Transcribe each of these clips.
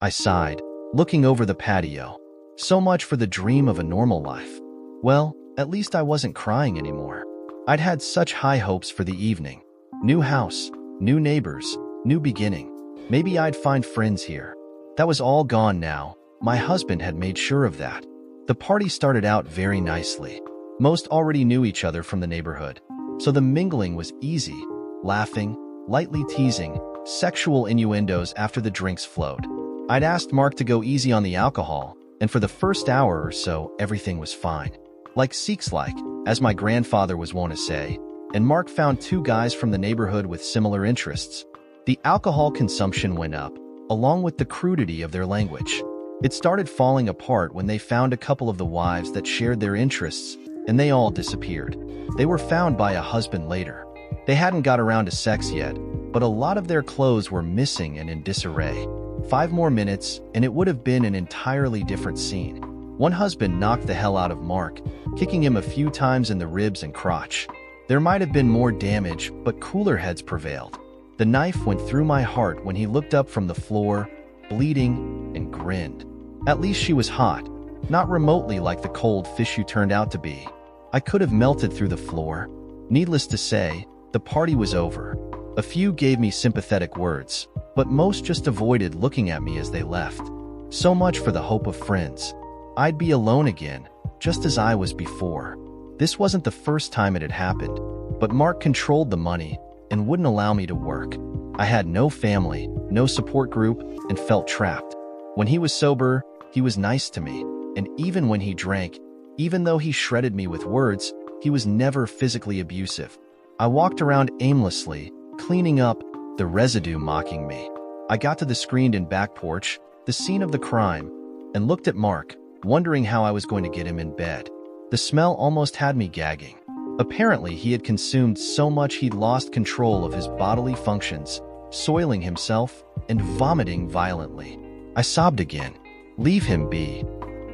I sighed, looking over the patio. So much for the dream of a normal life. Well, at least I wasn't crying anymore. I'd had such high hopes for the evening. New house, new neighbors, new beginning. Maybe I'd find friends here. That was all gone now. My husband had made sure of that. The party started out very nicely. Most already knew each other from the neighborhood, so the mingling was easy, laughing, lightly teasing, sexual innuendos after the drinks flowed. I'd asked Mark to go easy on the alcohol, and for the first hour or so, everything was fine. Like Sikhs-like, as my grandfather was wont to say, and Mark found two guys from the neighborhood with similar interests. The alcohol consumption went up, along with the crudity of their language. It started falling apart when they found a couple of the wives that shared their interests, and they all disappeared. They were found by a husband later. They hadn't got around to sex yet, but a lot of their clothes were missing and in disarray. 5 more minutes, and it would have been an entirely different scene. One husband knocked the hell out of Mark, kicking him a few times in the ribs and crotch. There might have been more damage, but cooler heads prevailed. The knife went through my heart when he looked up from the floor, bleeding, and grinned. At least she was hot, not remotely like the cold fish you turned out to be. I could have melted through the floor. Needless to say, the party was over. A few gave me sympathetic words, but most just avoided looking at me as they left. So much for the hope of friends. I'd be alone again, just as I was before. This wasn't the first time it had happened, but Mark controlled the money and wouldn't allow me to work. I had no family, no support group, and felt trapped. When he was sober, he was nice to me, and even when he drank, even though he shredded me with words, he was never physically abusive. I walked around aimlessly, cleaning up, the residue mocking me. I got to the screened-in back porch, the scene of the crime, and looked at Mark, wondering how I was going to get him in bed. The smell almost had me gagging. Apparently, he had consumed so much he'd lost control of his bodily functions, soiling himself and vomiting violently. I sobbed again. "Leave him be."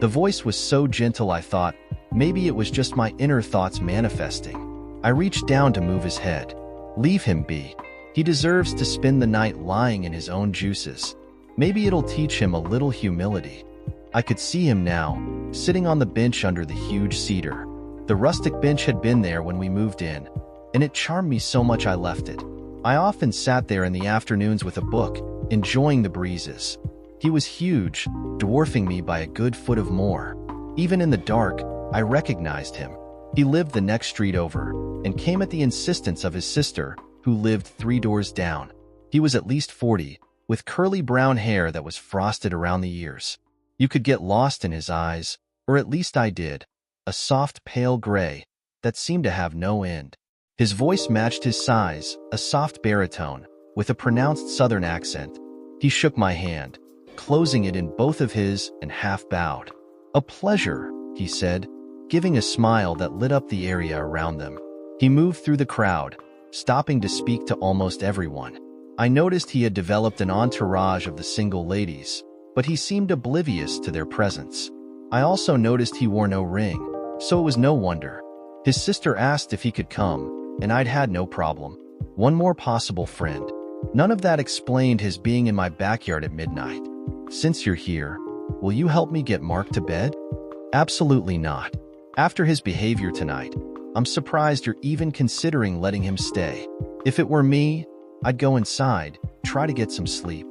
The voice was so gentle I thought, maybe it was just my inner thoughts manifesting. I reached down to move his head. "Leave him be. He deserves to spend the night lying in his own juices. Maybe it'll teach him a little humility." I could see him now, sitting on the bench under the huge cedar. The rustic bench had been there when we moved in, and it charmed me so much I left it. I often sat there in the afternoons with a book, enjoying the breezes. He was huge, dwarfing me by a good foot or more. Even in the dark, I recognized him. He lived the next street over, and came at the insistence of his sister, who lived 3 doors down. He was at least 40, with curly brown hair that was frosted around the ears. You could get lost in his eyes, or at least I did. A soft pale gray that seemed to have no end. His voice matched his size, a soft baritone, with a pronounced southern accent. He shook my hand, closing it in both of his, and half bowed. "A pleasure," he said, giving a smile that lit up the area around them. He moved through the crowd, stopping to speak to almost everyone. I noticed he had developed an entourage of the single ladies, but he seemed oblivious to their presence. I also noticed he wore no ring, so it was no wonder. His sister asked if he could come, and I'd had no problem. One more possible friend. None of that explained his being in my backyard at midnight. "Since you're here, will you help me get Mark to bed?" "Absolutely not. After his behavior tonight, I'm surprised you're even considering letting him stay. If it were me, I'd go inside, try to get some sleep."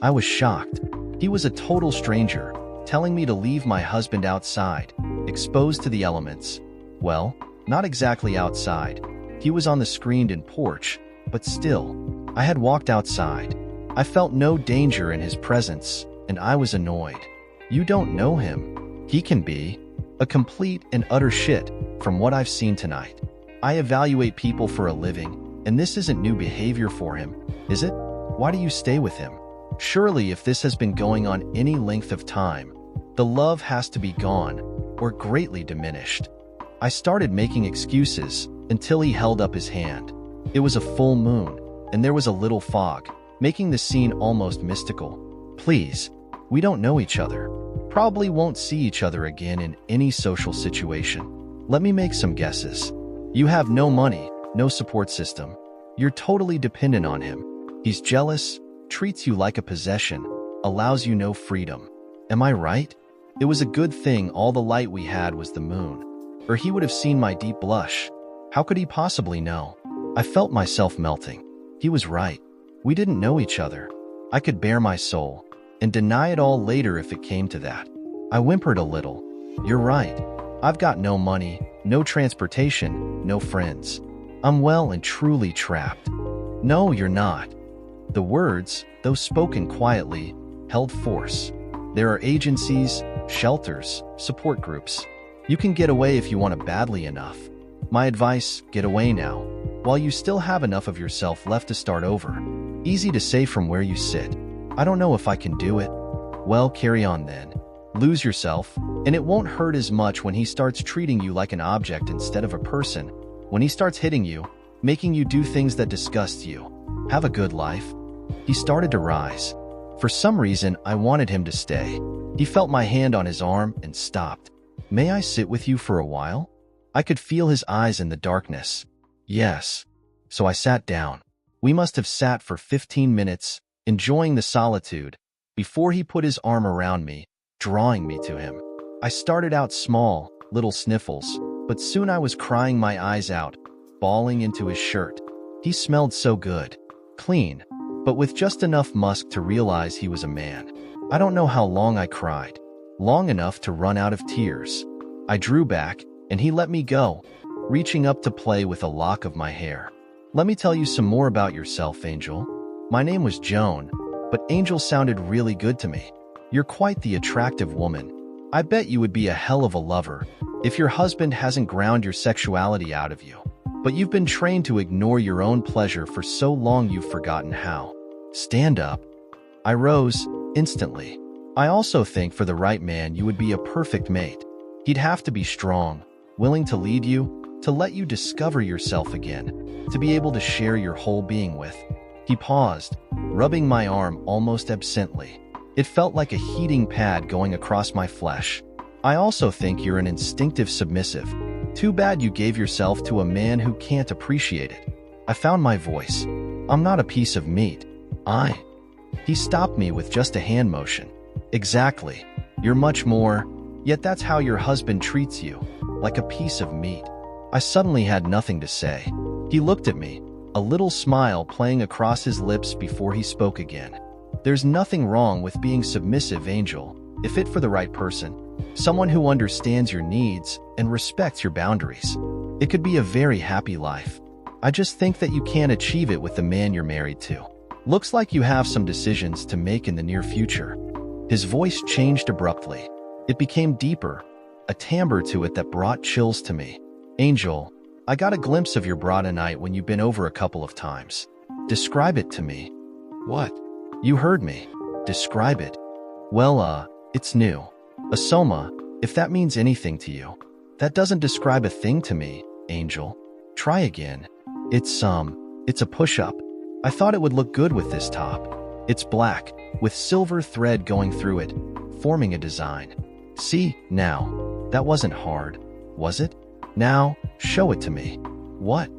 I was shocked. He was a total stranger, telling me to leave my husband outside, exposed to the elements. Well, not exactly outside. He was on the screened-in porch, but still, I had walked outside. I felt no danger in his presence, and I was annoyed. You don't know him. He can be a complete and utter shit, from what I've seen tonight. I evaluate people for a living, and this isn't new behavior for him, is it? Why do you stay with him? Surely if this has been going on any length of time, the love has to be gone, or greatly diminished. I started making excuses until he held up his hand. It was a full moon, and there was a little fog, making the scene almost mystical. "Please, we don't know each other. Probably won't see each other again in any social situation. Let me make some guesses. You have no money, no support system. You're totally dependent on him. He's jealous, treats you like a possession, allows you no freedom. Am I right? It was a good thing all the light we had was the moon, or he would have seen my deep blush. How could he possibly know? I felt myself melting. He was right. We didn't know each other. I could bare my soul and deny it all later if it came to that. I whimpered a little. You're right. I've got no money, no transportation, no friends. I'm well and truly trapped. No, you're not. The words, though spoken quietly, held force. There are agencies, shelters, support groups. You can get away if you want it badly enough. My advice, get away now, while you still have enough of yourself left to start over. Easy to say from where you sit. I don't know if I can do it. Well, carry on then. Lose yourself, and it won't hurt as much when he starts treating you like an object instead of a person. When he starts hitting you, making you do things that disgust you. Have a good life. He started to rise. For some reason, I wanted him to stay. He felt my hand on his arm and stopped. May I sit with you for a while? I could feel his eyes in the darkness. Yes. So I sat down. We must have sat for 15 minutes, enjoying the solitude, before he put his arm around me, drawing me to him. I started out small, little sniffles, but soon I was crying my eyes out, bawling into his shirt. He smelled so good. Clean, but with just enough musk to realize he was a man. I don't know how long I cried. Long enough to run out of tears. I drew back, and he let me go, reaching up to play with a lock of my hair. Let me tell you some more about yourself, Angel. My name was Joan, but Angel sounded really good to me. You're quite the attractive woman. I bet you would be a hell of a lover if your husband hasn't ground your sexuality out of you. But you've been trained to ignore your own pleasure for so long you've forgotten how. Stand up. I rose, instantly. I also think for the right man you would be a perfect mate. He'd have to be strong, willing to lead you, to let you discover yourself again, to be able to share your whole being with. He paused, rubbing my arm almost absently. It felt like a heating pad going across my flesh. I also think you're an instinctive submissive. Too bad you gave yourself to a man who can't appreciate it. I found my voice. I'm not a piece of meat. He stopped me with just a hand motion. Exactly. You're much more, yet that's how your husband treats you, like a piece of meat. I suddenly had nothing to say. He looked at me, a little smile playing across his lips before he spoke again. There's nothing wrong with being submissive, Angel, if it for the right person. Someone who understands your needs and respects your boundaries. It could be a very happy life. I just think that you can't achieve it with the man you're married to. Looks like you have some decisions to make in the near future. His voice changed abruptly. It became deeper, a timbre to it that brought chills to me. Angel, I got a glimpse of your bra tonight when you've been over a couple of times. Describe it to me. What? You heard me. Describe it. Well, it's new. A soma, if that means anything to you. That doesn't describe a thing to me, Angel. Try again. It's a push-up. I thought it would look good with this top. It's black, with silver thread going through it, forming a design. See, now, that wasn't hard, was it? Now, show it to me. What?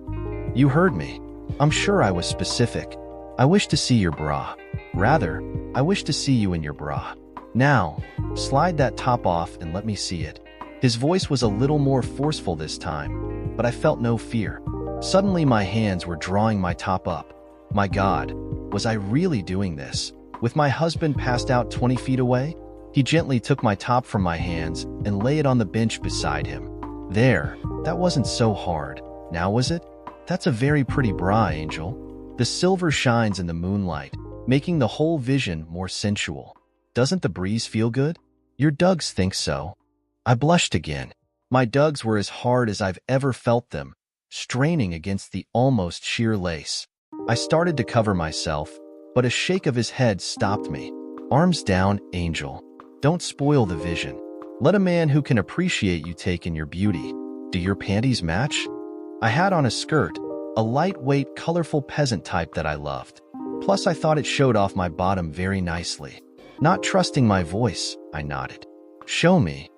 You heard me. I'm sure I was specific. I wish to see your bra. Rather, I wish to see you in your bra. Now, slide that top off and let me see it. His voice was a little more forceful this time, but I felt no fear. Suddenly my hands were drawing my top up. My God, was I really doing this? With my husband passed out 20 feet away? He gently took my top from my hands and lay it on the bench beside him. There, that wasn't so hard. Now was it? That's a very pretty bra, Angel. The silver shines in the moonlight, making the whole vision more sensual. Doesn't the breeze feel good? Your dugs think so. I blushed again. My dugs were as hard as I've ever felt them, straining against the almost sheer lace. I started to cover myself, but a shake of his head stopped me. Arms down, Angel. Don't spoil the vision. Let a man who can appreciate you take in your beauty. Do your panties match? I had on a skirt, a lightweight, colorful peasant type that I loved. Plus, I thought it showed off my bottom very nicely. Not trusting my voice, I nodded. Show me.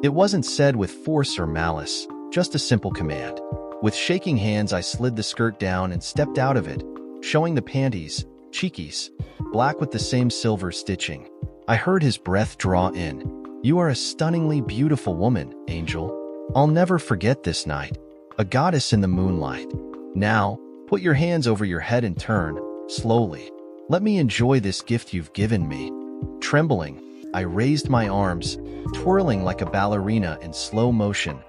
It wasn't said with force or malice, just a simple command. With shaking hands, I slid the skirt down and stepped out of it, showing the panties, cheekies, black with the same silver stitching. I heard his breath draw in. "You are a stunningly beautiful woman, Angel. I'll never forget this night. A goddess in the moonlight. Now, put your hands over your head and turn, slowly. Let me enjoy this gift you've given me." Trembling, I raised my arms, twirling like a ballerina in slow motion,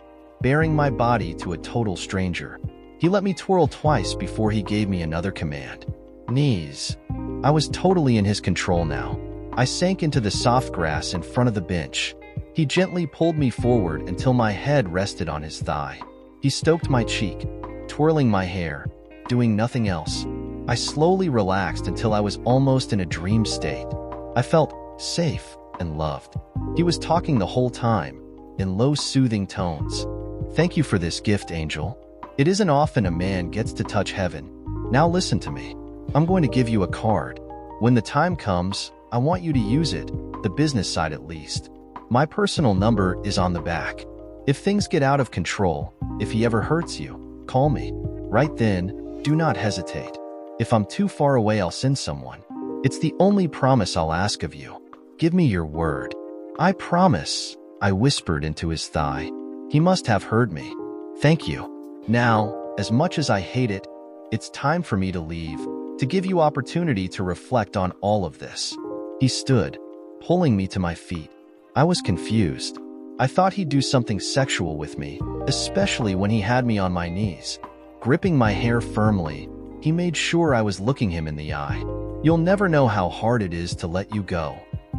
baring my body to a total stranger. He let me twirl twice before he gave me another command. "Knees." I was totally in his control now. I sank into the soft grass in front of the bench. He gently pulled me forward until my head rested on his thigh. He stroked my cheek, twirling my hair, doing nothing else. I slowly relaxed until I was almost in a dream state. I felt safe and loved. He was talking the whole time, in low, soothing tones. "Thank you for this gift, Angel. It isn't often a man gets to touch heaven. Now listen to me. I'm going to give you a card. When the time comes, I want you to use it, the business side at least. My personal number is on the back. If things get out of control, if he ever hurts you, call me. Right then, do not hesitate. If I'm too far away, I'll send someone. It's the only promise I'll ask of you. Give me your word." "I promise," I whispered into his thigh. He must have heard me. "Thank you. Now, as much as I hate it, it's time for me to leave, to give you opportunity to reflect on all of this." He stood, pulling me to my feet. I was confused. I thought he'd do something sexual with me, especially when he had me on my knees. Gripping my hair firmly, he made sure I was looking him in the eye. "You'll never know how hard it is to let you go.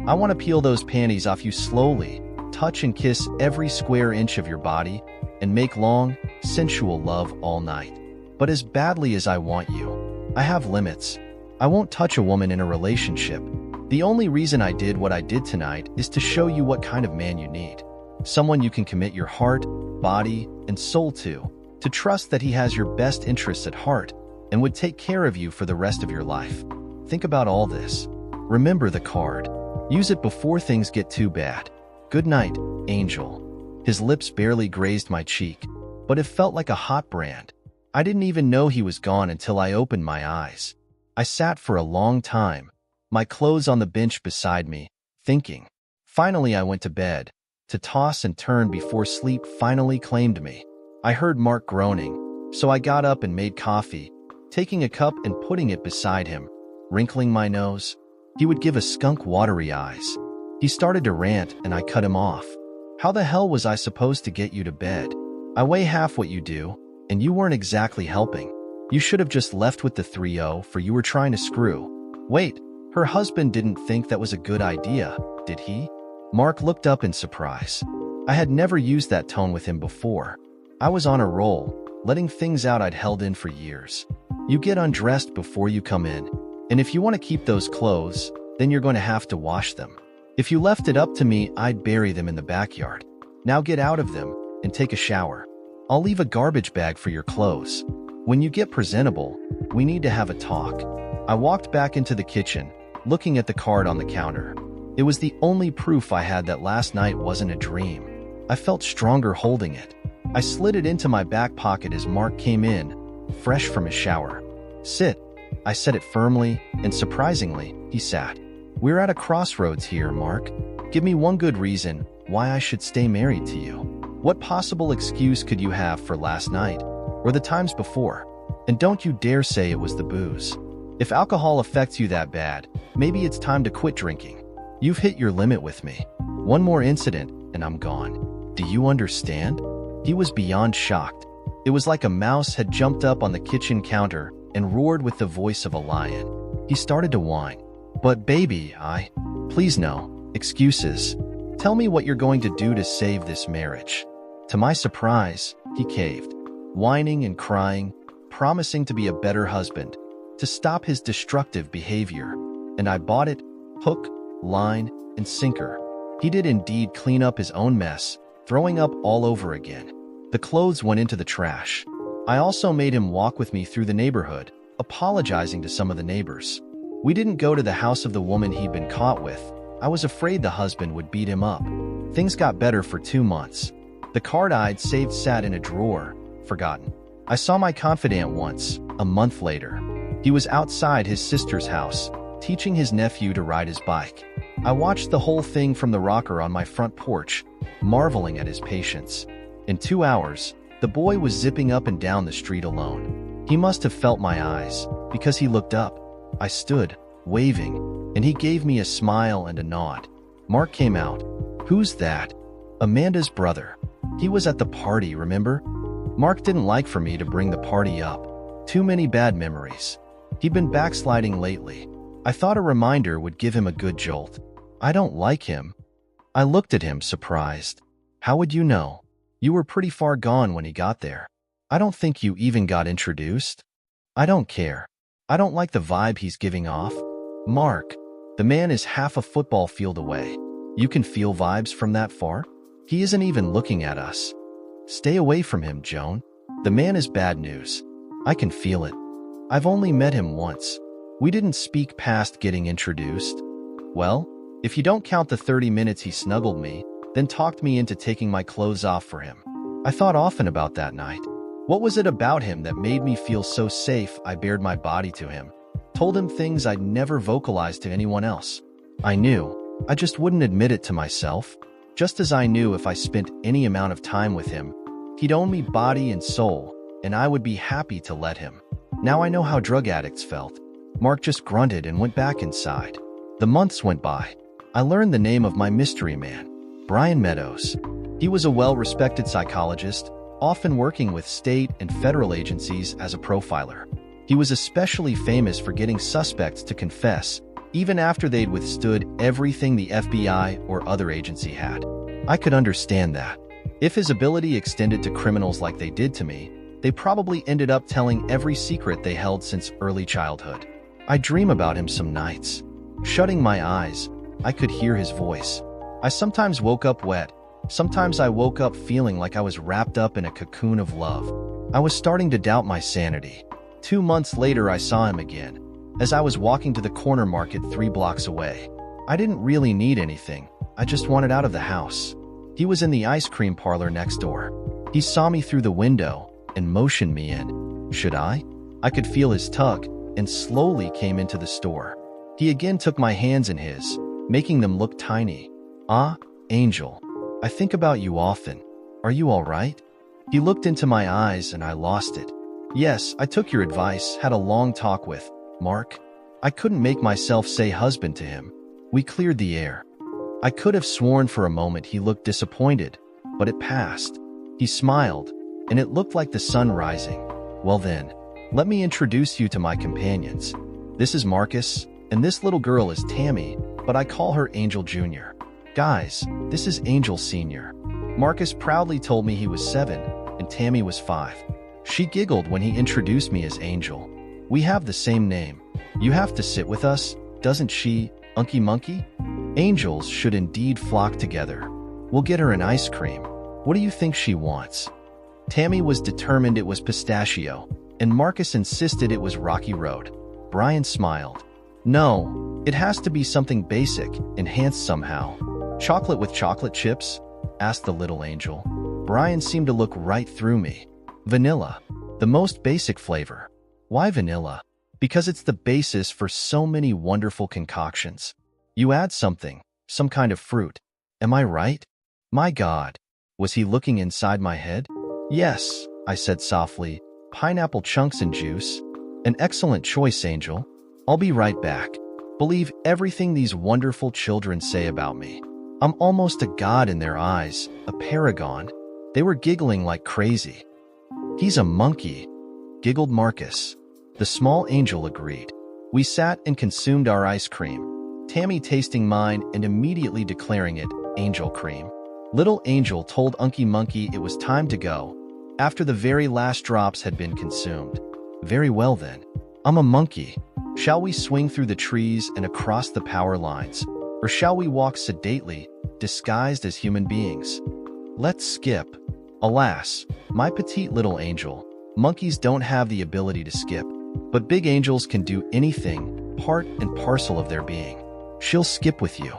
I want to peel those panties off you slowly, touch and kiss every square inch of your body, and make long, sensual love all night. But as badly as I want you, I have limits. I won't touch a woman in a relationship. The only reason I did what I did tonight is to show you what kind of man you need. Someone you can commit your heart, body, and soul to trust that he has your best interests at heart and would take care of you for the rest of your life. Think about all this. Remember the card. Use it before things get too bad. Good night, Angel." His lips barely grazed my cheek, but it felt like a hot brand. I didn't even know he was gone until I opened my eyes. I sat for a long time, my clothes on the bench beside me, thinking. Finally, I went to bed, to toss and turn before sleep finally claimed me. I heard Mark groaning, so I got up and made coffee, taking a cup and putting it beside him. Wrinkling my nose, he would give a skunk watery eyes. He started to rant and I cut him off. "How the hell was I supposed to get you to bed? I weigh half what you do, and you weren't exactly helping. You should have just left with the 3-0 for you were trying to screw." Wait, her husband didn't think that was a good idea, did he? Mark looked up in surprise. I had never used that tone with him before. I was on a roll, letting things out I'd held in for years. "You get undressed before you come in, and if you want to keep those clothes, then you're going to have to wash them. If you left it up to me, I'd bury them in the backyard. Now get out of them and take a shower. I'll leave a garbage bag for your clothes. When you get presentable, we need to have a talk." I walked back into the kitchen, looking at the card on the counter. It was the only proof I had that last night wasn't a dream. I felt stronger holding it. I slid it into my back pocket as Mark came in, fresh from his shower. "Sit." I said it firmly, and surprisingly, he sat. "We're at a crossroads here, Mark. Give me one good reason why I should stay married to you. What possible excuse could you have for last night, or the times before? And don't you dare say it was the booze. If alcohol affects you that bad, maybe it's time to quit drinking. You've hit your limit with me. One more incident, and I'm gone. Do you understand?" He was beyond shocked. It was like a mouse had jumped up on the kitchen counter and roared with the voice of a lion. He started to whine. "But baby, Please no excuses. Tell me what you're going to do to save this marriage." To my surprise, he caved, whining and crying, promising to be a better husband, to stop his destructive behavior. And I bought it, hook, line, and sinker. He did indeed clean up his own mess, throwing up all over again. The clothes went into the trash. I also made him walk with me through the neighborhood, apologizing to some of the neighbors. We didn't go to the house of the woman he'd been caught with. I was afraid the husband would beat him up. Things got better for 2 months. The card I'd saved sat in a drawer, forgotten. I saw my confidant once, a month later. He was outside his sister's house, teaching his nephew to ride his bike. I watched the whole thing from the rocker on my front porch, marveling at his patience. In 2 hours, the boy was zipping up and down the street alone. He must have felt my eyes, because he looked up. I stood, waving, and he gave me a smile and a nod. Mark came out. "Who's that?" "Amanda's brother. He was at the party, remember?" Mark didn't like for me to bring the party up. Too many bad memories. He'd been backsliding lately. I thought a reminder would give him a good jolt. "I don't like him." I looked at him, surprised. "How would you know? You were pretty far gone when he got there. I don't think you even got introduced." "I don't care. I don't like the vibe he's giving off." "Mark, the man is half a football field away. You can feel vibes from that far? He isn't even looking at us." "Stay away from him, Joan. The man is bad news. I can feel it. I've only met him once. We didn't speak past getting introduced." "Well, if you don't count the 30 minutes he snuggled me, then talked me into taking my clothes off for him." I thought often about that night. What was it about him that made me feel so safe I bared my body to him? Told him things I'd never vocalized to anyone else. I knew. I just wouldn't admit it to myself. Just as I knew if I spent any amount of time with him, he'd own me body and soul, and I would be happy to let him. Now I know how drug addicts felt. Mark just grunted and went back inside. The months went by. I learned the name of my mystery man, Brian Meadows. He was a well-respected psychologist, often working with state and federal agencies as a profiler. He was especially famous for getting suspects to confess, even after they'd withstood everything the FBI or other agency had. I could understand that. If his ability extended to criminals like they did to me, they probably ended up telling every secret they held since early childhood. I dream about him some nights. Shutting my eyes, I could hear his voice. I sometimes woke up wet. Sometimes I woke up feeling like I was wrapped up in a cocoon of love. I was starting to doubt my sanity. 2 months later, I saw him again, as I was walking to the corner market 3 blocks away. I didn't really need anything. I just wanted out of the house. He was in the ice cream parlor next door. He saw me through the window and motioned me in. Should I? I could feel his tug and slowly came into the store. He again took my hands in his, making them look tiny. "Ah, Angel, I think about you often. Are you all right?" He looked into my eyes and I lost it. "Yes, I took your advice, had a long talk with Mark." I couldn't make myself say husband to him. We cleared the air. I could have sworn for a moment he looked disappointed, but it passed. He smiled, and it looked like the sun rising. "Well then, let me introduce you to my companions. This is Marcus, and this little girl is Tammy, but I call her Angel Jr. Guys, this is Angel Sr." Marcus proudly told me he was 7, and Tammy was 5. She giggled when he introduced me as Angel. "We have the same name. You have to sit with us, doesn't she, Unky Monkey?" Angels should indeed flock together. "We'll get her an ice cream. What do you think she wants?" Tammy was determined it was pistachio, and Marcus insisted it was Rocky Road. Brian smiled. "No, it has to be something basic, enhanced somehow." "Chocolate with chocolate chips?" asked the little angel. Brian seemed to look right through me. "Vanilla, the most basic flavor." "Why vanilla?" "Because it's the basis for so many wonderful concoctions. You add something, some kind of fruit. Am I right?" My God, was he looking inside my head? "Yes," I said softly, "pineapple chunks and juice." "An excellent choice, Angel. I'll be right back." Believe everything these wonderful children say about me. I'm almost a god in their eyes, a paragon. They were giggling like crazy. "He's a monkey," giggled Marcus. The small angel agreed. We sat and consumed our ice cream, Tammy tasting mine and immediately declaring it angel cream. Little Angel told Unky Monkey it was time to go, after the very last drops had been consumed. "Very well then. I'm a monkey. Shall we swing through the trees and across the power lines? Or shall we walk sedately, disguised as human beings? Let's skip." Alas, my petite little angel, monkeys don't have the ability to skip, but big angels can do anything, part and parcel of their being. "She'll skip with you."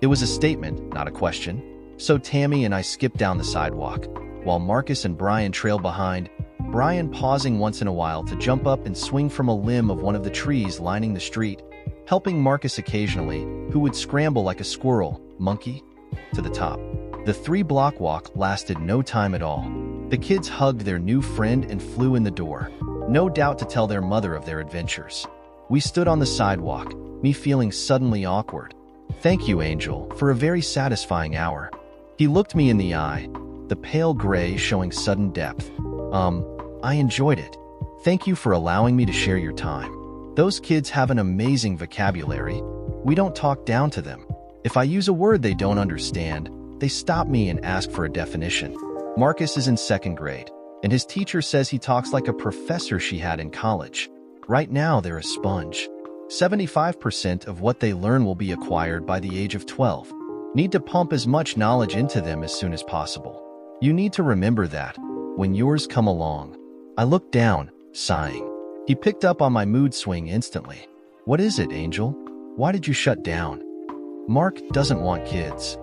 It was a statement, not a question. So Tammy and I skipped down the sidewalk, while Marcus and Brian trailed behind, Brian pausing once in a while to jump up and swing from a limb of one of the trees lining the street, helping Marcus occasionally, who who would scramble like a squirrel, monkey, to the top. The 3-block walk lasted no time at all. The kids hugged their new friend and flew in the door, no doubt to tell their mother of their adventures. We stood on the sidewalk, me feeling suddenly awkward. "Thank you, Angel, for a very satisfying hour." He looked me in the eye, the pale gray showing sudden depth. I enjoyed it. Thank you for allowing me to share your time. Those kids have an amazing vocabulary. We don't talk down to them. If I use a word they don't understand, they stop me and ask for a definition. Marcus is in 2nd grade, and his teacher says he talks like a professor she had in college. Right now, they're a sponge. 75% of what they learn will be acquired by the age of 12. Need to pump as much knowledge into them as soon as possible. You need to remember that when yours come along. I looked down, sighing. He picked up on my mood swing instantly. "What is it, Angel? Why did you shut down?" "Mark doesn't want kids."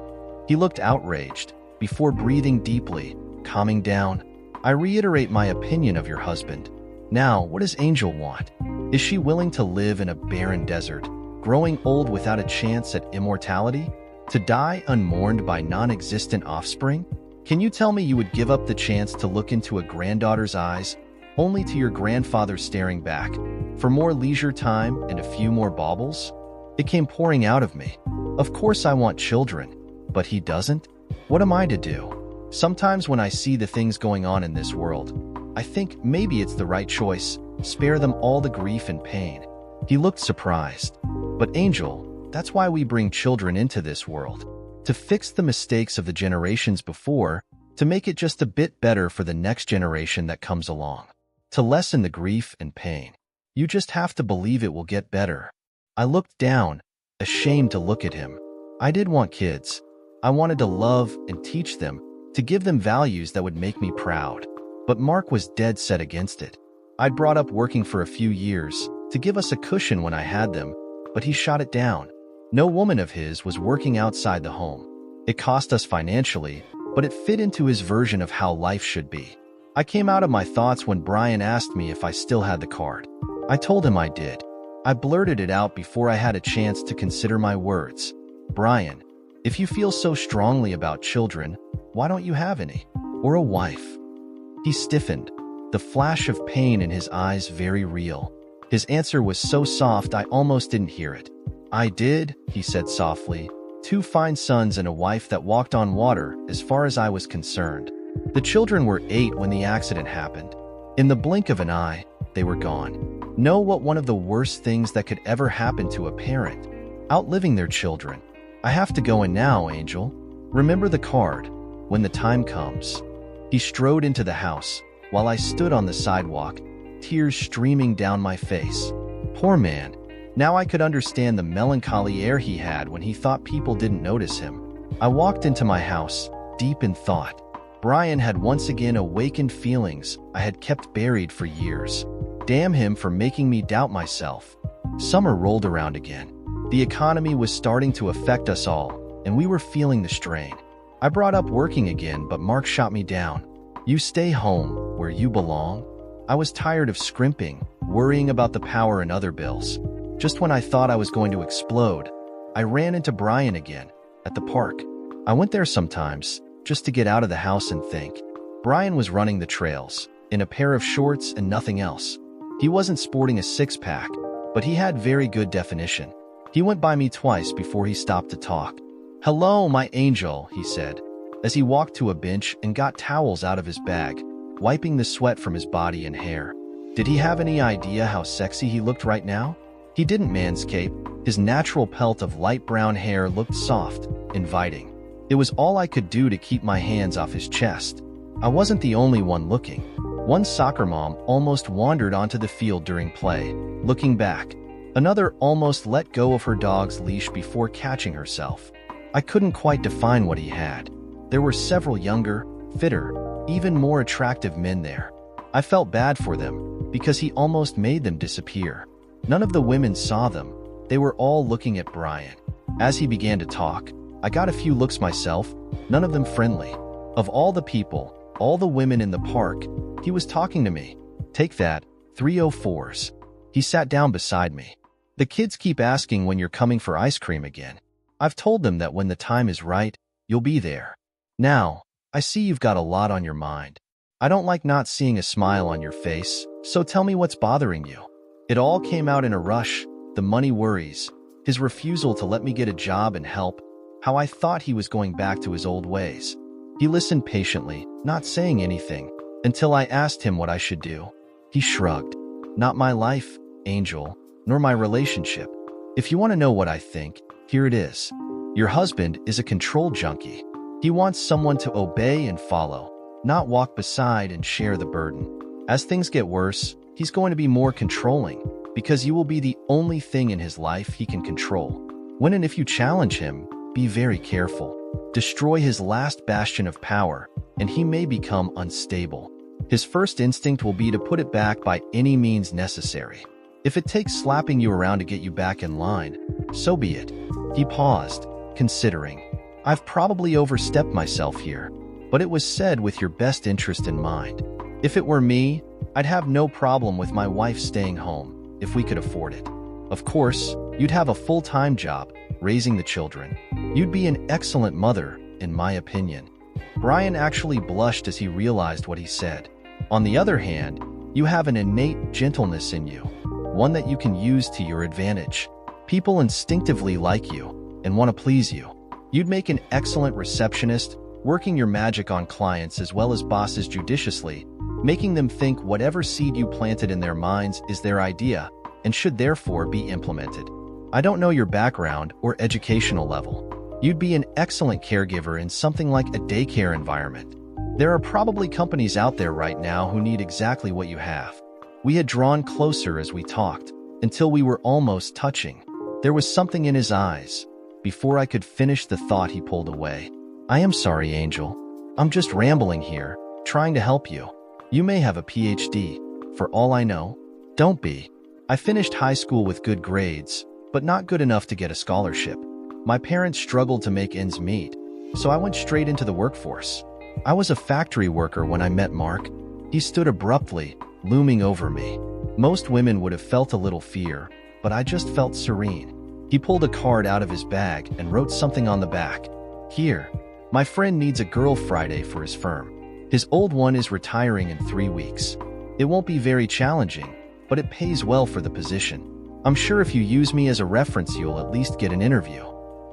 He looked outraged, before breathing deeply, calming down. "I reiterate my opinion of your husband. Now, what does Angel want? Is she willing to live in a barren desert, growing old without a chance at immortality? To die unmourned by non-existent offspring? Can you tell me you would give up the chance to look into a granddaughter's eyes, only to your grandfather staring back, for more leisure time and a few more baubles?" It came pouring out of me. Of course I want children, but he doesn't? What am I to do? Sometimes when I see the things going on in this world, I think maybe it's the right choice, spare them all the grief and pain. He looked surprised. "But Angel, that's why we bring children into this world. To fix the mistakes of the generations before, to make it just a bit better for the next generation that comes along. To lessen the grief and pain. You just have to believe it will get better." I looked down, ashamed to look at him. I did want kids. I wanted to love and teach them, to give them values that would make me proud. But Mark was dead set against it. I'd brought up working for a few years, to give us a cushion when I had them, but he shot it down. No woman of his was working outside the home. It cost us financially, but it fit into his version of how life should be. I came out of my thoughts when Brian asked me if I still had the card. I told him I did. I blurted it out before I had a chance to consider my words. "Brian, if you feel so strongly about children, why don't you have any? Or a wife?" He stiffened, the flash of pain in his eyes very real. His answer was so soft I almost didn't hear it. "I did," he said softly. "2 fine sons and a wife that walked on water as far as I was concerned. The children were 8 when the accident happened. In the blink of an eye, they were gone. Know what one of the worst things that could ever happen to a parent? Outliving their children. I have to go in now, Angel. Remember the card, when the time comes." He strode into the house, while I stood on the sidewalk, tears streaming down my face. Poor man. Now I could understand the melancholy air he had when he thought people didn't notice him. I walked into my house, deep in thought. Brian had once again awakened feelings I had kept buried for years. Damn him for making me doubt myself. Summer rolled around again. The economy was starting to affect us all, and we were feeling the strain. I brought up working again, but Mark shot me down. "You stay home, where you belong." I was tired of scrimping, worrying about the power and other bills. Just when I thought I was going to explode, I ran into Brian again, at the park. I went there sometimes, just to get out of the house and think. Brian was running the trails, in a pair of shorts and nothing else. He wasn't sporting a six-pack, but he had very good definition. He went by me twice before he stopped to talk. "Hello, my angel," he said, as he walked to a bench and got towels out of his bag, wiping the sweat from his body and hair. Did he have any idea how sexy he looked right now? He didn't manscape. His natural pelt of light brown hair looked soft, inviting. It was all I could do to keep my hands off his chest. I wasn't the only one looking. One soccer mom almost wandered onto the field during play, looking back. Another almost let go of her dog's leash before catching herself. I couldn't quite define what he had. There were several younger, fitter, even more attractive men there. I felt bad for them, because he almost made them disappear. None of the women saw them. They were all looking at Brian. As he began to talk, I got a few looks myself, none of them friendly. Of all the people, all the women in the park, he was talking to me. Take that, 304s. He sat down beside me. The kids keep asking when you're coming for ice cream again. I've told them that when the time is right, you'll be there. Now, I see you've got a lot on your mind. I don't like not seeing a smile on your face, so tell me what's bothering you. It all came out in a rush, the money worries, his refusal to let me get a job and help, how I thought he was going back to his old ways. He listened patiently, not saying anything, until I asked him what I should do. He shrugged. Not my life, Angel, nor my relationship. If you want to know what I think, here it is. Your husband is a control junkie. He wants someone to obey and follow, not walk beside and share the burden. As things get worse, he's going to be more controlling, because you will be the only thing in his life he can control. When and if you challenge him, be very careful. Destroy his last bastion of power, and he may become unstable. His first instinct will be to put it back by any means necessary. If it takes slapping you around to get you back in line, so be it. He paused, considering. I've probably overstepped myself here, but it was said with your best interest in mind. If it were me, I'd have no problem with my wife staying home, if we could afford it. Of course, you'd have a full-time job, raising the children. You'd be an excellent mother, in my opinion. Brian actually blushed as he realized what he said. On the other hand, you have an innate gentleness in you, one that you can use to your advantage. People instinctively like you and want to please you. You'd make an excellent receptionist, working your magic on clients as well as bosses judiciously, making them think whatever seed you planted in their minds is their idea and should therefore be implemented. I don't know your background or educational level. You'd be an excellent caregiver in something like a daycare environment. There are probably companies out there right now who need exactly what you have. We had drawn closer as we talked, until we were almost touching. There was something in his eyes. Before I could finish the thought, he pulled away. I am sorry, Angel. I'm just rambling here, trying to help you. You may have a PhD, for all I know. Don't be. I finished high school with good grades, but not good enough to get a scholarship. My parents struggled to make ends meet, so I went straight into the workforce. I was a factory worker when I met Mark. He stood abruptly, looming over me. Most women would have felt a little fear, but I just felt serene. He pulled a card out of his bag and wrote something on the back. Here, my friend needs a girl Friday for his firm. His old one is retiring in 3 weeks. It won't be very challenging, but it pays well for the position. I'm sure if you use me as a reference, you'll at least get an interview.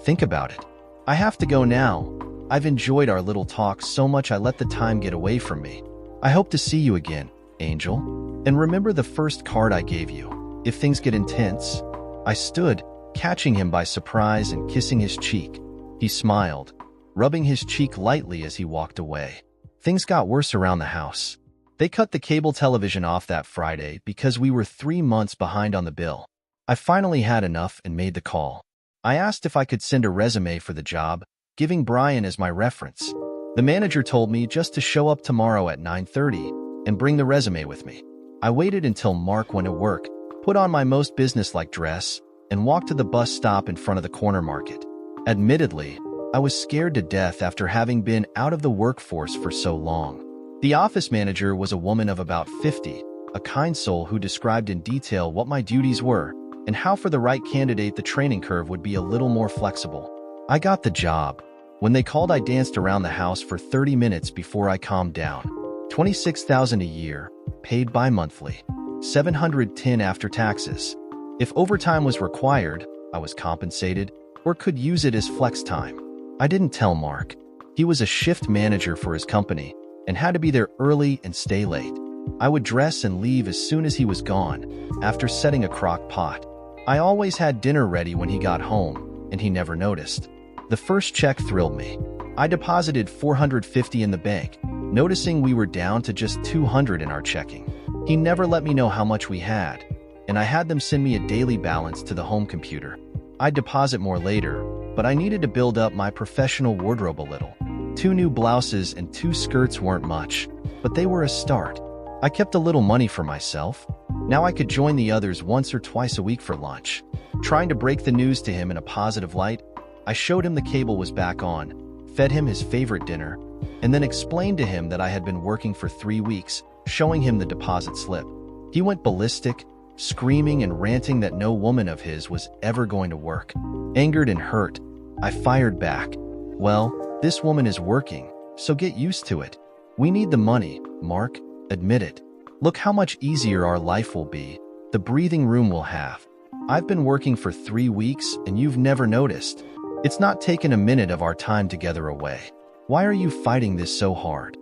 Think about it. I have to go now. I've enjoyed our little talk so much I let the time get away from me. I hope to see you again, Angel. And remember the first card I gave you. If things get intense. I stood, catching him by surprise and kissing his cheek. He smiled, rubbing his cheek lightly as he walked away. Things got worse around the house. They cut the cable television off that Friday because we were 3 months behind on the bill. I finally had enough and made the call. I asked if I could send a resume for the job, giving Brian as my reference. The manager told me just to show up tomorrow at 9:30 and bring the resume with me. I waited until Mark went to work, put on my most businesslike dress, and walked to the bus stop in front of the corner market. Admittedly, I was scared to death after having been out of the workforce for so long. The office manager was a woman of about 50, a kind soul who described in detail what my duties were and how for the right candidate the training curve would be a little more flexible. I got the job. When they called, I danced around the house for 30 minutes before I calmed down. $26,000 a year, paid bi-monthly, $710 after taxes. If overtime was required, I was compensated or could use it as flex time. I didn't tell Mark. He was a shift manager for his company and had to be there early and stay late. I would dress and leave as soon as he was gone, after setting a crock pot. I always had dinner ready when he got home, and he never noticed. The first check thrilled me. I deposited $450 in the bank, noticing we were down to just $200 in our checking. He never let me know how much we had, and I had them send me a daily balance to the home computer. I'd deposit more later, but I needed to build up my professional wardrobe a little. 2 new blouses and 2 skirts weren't much, but they were a start. I kept a little money for myself. Now I could join the others once or twice a week for lunch. Trying to break the news to him in a positive light, I showed him the cable was back on, fed him his favorite dinner, and then explained to him that I had been working for 3 weeks, showing him the deposit slip. He went ballistic, screaming and ranting that no woman of his was ever going to work. Angered and hurt, I fired back. Well, this woman is working, so get used to it. We need the money, Mark. Admit it. Look how much easier our life will be, the breathing room we'll have. I've been working for 3 weeks and you've never noticed. It's not taken a minute of our time together away. Why are you fighting this so hard?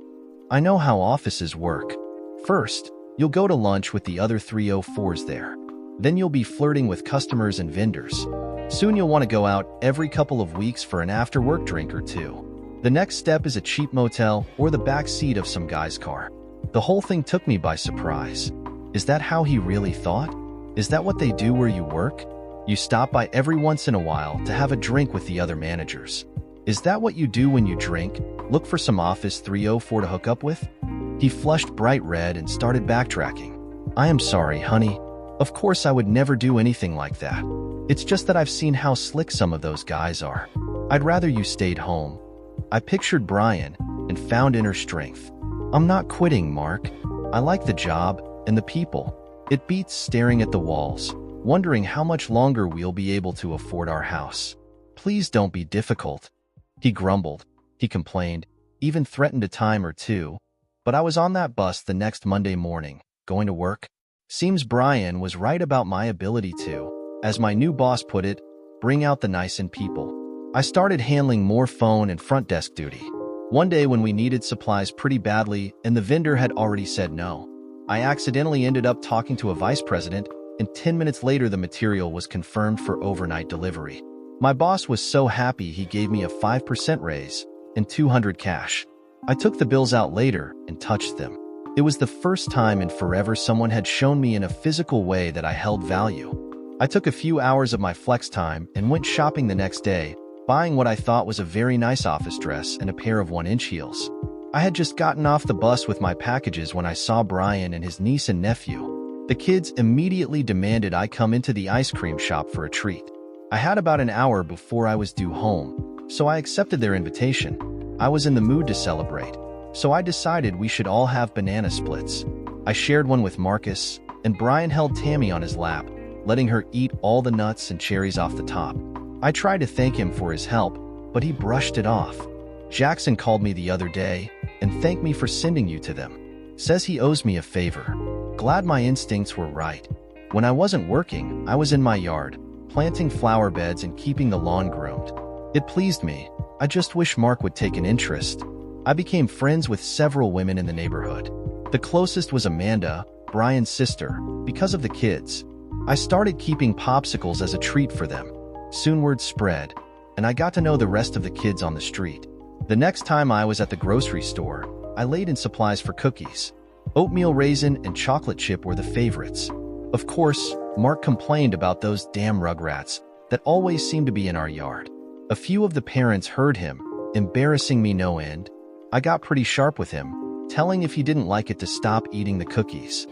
I know how offices work. First, you'll go to lunch with the other 304s there. Then you'll be flirting with customers and vendors. Soon you'll want to go out every couple of weeks for an after-work drink or two. The next step is a cheap motel or the back seat of some guy's car. The whole thing took me by surprise. Is that how he really thought? Is that what they do where you work? You stop by every once in a while to have a drink with the other managers. Is that what you do when you drink? Look for some office 304 to hook up with? He flushed bright red and started backtracking. I am sorry, honey. Of course I would never do anything like that. It's just that I've seen how slick some of those guys are. I'd rather you stayed home. I pictured Brian and found inner strength. I'm not quitting, Mark. I like the job and the people. It beats staring at the walls, wondering how much longer we'll be able to afford our house. Please don't be difficult. He grumbled. He complained, even threatened a time or two. But I was on that bus the next Monday morning, going to work. Seems Brian was right about my ability to, as my new boss put it, bring out the nice in people. I started handling more phone and front desk duty. One day when we needed supplies pretty badly and the vendor had already said no, I accidentally ended up talking to a vice president, and 10 minutes later the material was confirmed for overnight delivery. My boss was so happy he gave me a 5% raise and $200 cash. I took the bills out later and touched them. It was the first time in forever someone had shown me in a physical way that I held value. I took a few hours of my flex time and went shopping the next day, buying what I thought was a very nice office dress and a pair of 1-inch heels. I had just gotten off the bus with my packages when I saw Brian and his niece and nephew. The kids immediately demanded I come into the ice cream shop for a treat. I had about an hour before I was due home, so I accepted their invitation. I was in the mood to celebrate, so I decided we should all have banana splits. I shared one with Marcus, and Brian held Tammy on his lap, letting her eat all the nuts and cherries off the top. I tried to thank him for his help, but he brushed it off. Jackson called me the other day and thanked me for sending you to them. Says he owes me a favor. Glad my instincts were right. When I wasn't working, I was in my yard, planting flower beds and keeping the lawn groomed. It pleased me. I just wish Mark would take an interest. I became friends with several women in the neighborhood. The closest was Amanda, Brian's sister, because of the kids. I started keeping popsicles as a treat for them. Soon word spread, and I got to know the rest of the kids on the street. The next time I was at the grocery store, I laid in supplies for cookies. Oatmeal raisin and chocolate chip were the favorites. Of course, Mark complained about those damn rugrats that always seemed to be in our yard. A few of the parents heard him, embarrassing me no end. I got pretty sharp with him, telling if he didn't like it to stop eating the cookies.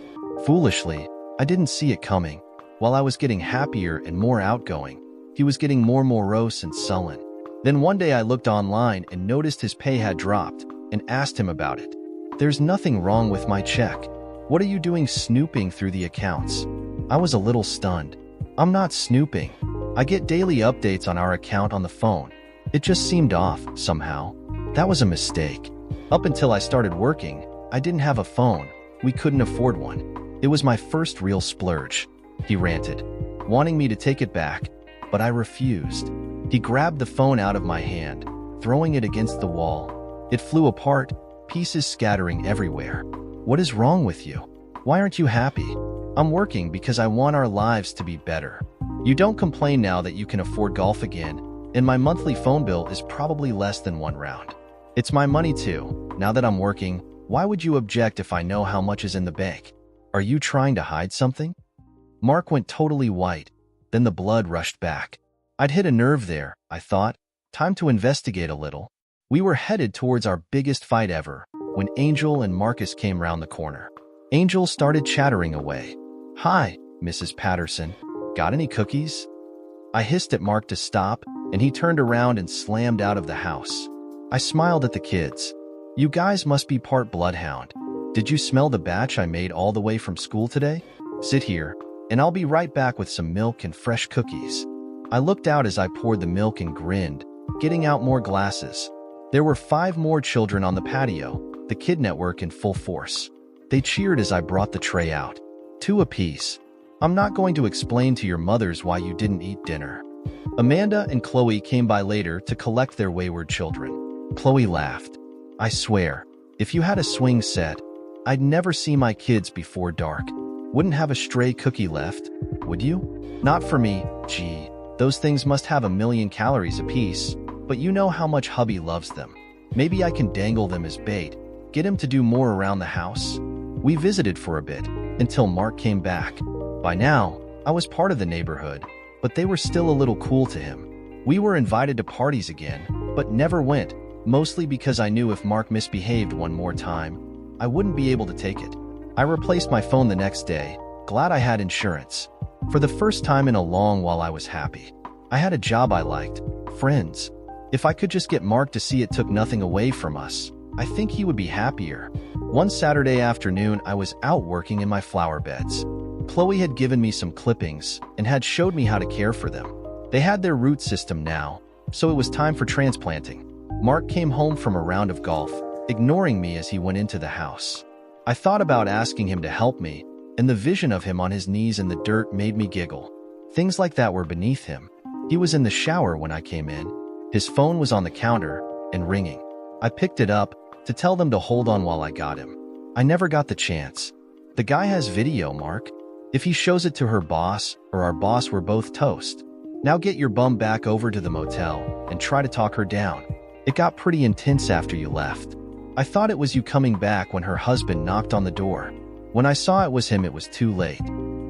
Foolishly, I didn't see it coming. While I was getting happier and more outgoing, he was getting more morose and sullen. Then one day I looked online and noticed his pay had dropped and asked him about it. There's nothing wrong with my check. What are you doing snooping through the accounts? I was a little stunned. I'm not snooping. I get daily updates on our account on the phone. It just seemed off, somehow. That was a mistake. Up until I started working, I didn't have a phone. We couldn't afford one. It was my first real splurge. He ranted, wanting me to take it back, but I refused. He grabbed the phone out of my hand, throwing it against the wall. It flew apart, pieces scattering everywhere. What is wrong with you? Why aren't you happy? I'm working because I want our lives to be better. You don't complain now that you can afford golf again, and my monthly phone bill is probably less than one round. It's my money too. Now that I'm working, why would you object if I know how much is in the bank? Are you trying to hide something? Mark went totally white. Then the blood rushed back. I'd hit a nerve there, I thought. Time to investigate a little. We were headed towards our biggest fight ever when Angel and Marcus came round the corner. Angel started chattering away. Hi, Mrs. Patterson. Got any cookies? I hissed at Mark to stop, and he turned around and slammed out of the house. I smiled at the kids. You guys must be part bloodhound. Did you smell the batch I made all the way from school today? Sit here. and I'll be right back with some milk and fresh cookies." I looked out as I poured the milk and grinned, getting out more glasses. There were 5 more children on the patio, the kid network in full force. They cheered as I brought the tray out. 2 apiece. "I'm not going to explain to your mothers why you didn't eat dinner." Amanda and Chloe came by later to collect their wayward children. Chloe laughed. "I swear, if you had a swing set, I'd never see my kids before dark. Wouldn't have a stray cookie left, would you?" "Not for me, gee. Those things must have 1,000,000 calories apiece, but you know how much hubby loves them. Maybe I can dangle them as bait, get him to do more around the house." We visited for a bit, until Mark came back. By now, I was part of the neighborhood, but they were still a little cool to him. We were invited to parties again, but never went, mostly because I knew if Mark misbehaved one more time, I wouldn't be able to take it. I replaced my phone the next day, glad I had insurance. For the first time in a long while, I was happy. I had a job I liked, friends. If I could just get Mark to see it took nothing away from us, I think he would be happier. One Saturday afternoon, I was out working in my flower beds. Chloe had given me some clippings and had showed me how to care for them. They had their root system now, so it was time for transplanting. Mark came home from a round of golf, ignoring me as he went into the house. I thought about asking him to help me, and the vision of him on his knees in the dirt made me giggle. Things like that were beneath him. He was in the shower when I came in. His phone was on the counter and ringing. I picked it up to tell them to hold on while I got him. I never got the chance. "The guy has video, Mark. If he shows it to her boss or our boss, we're both toast. Now get your bum back over to the motel and try to talk her down. It got pretty intense after you left." I thought it was you coming back when her husband knocked on the door. When I saw it was him, it was too late.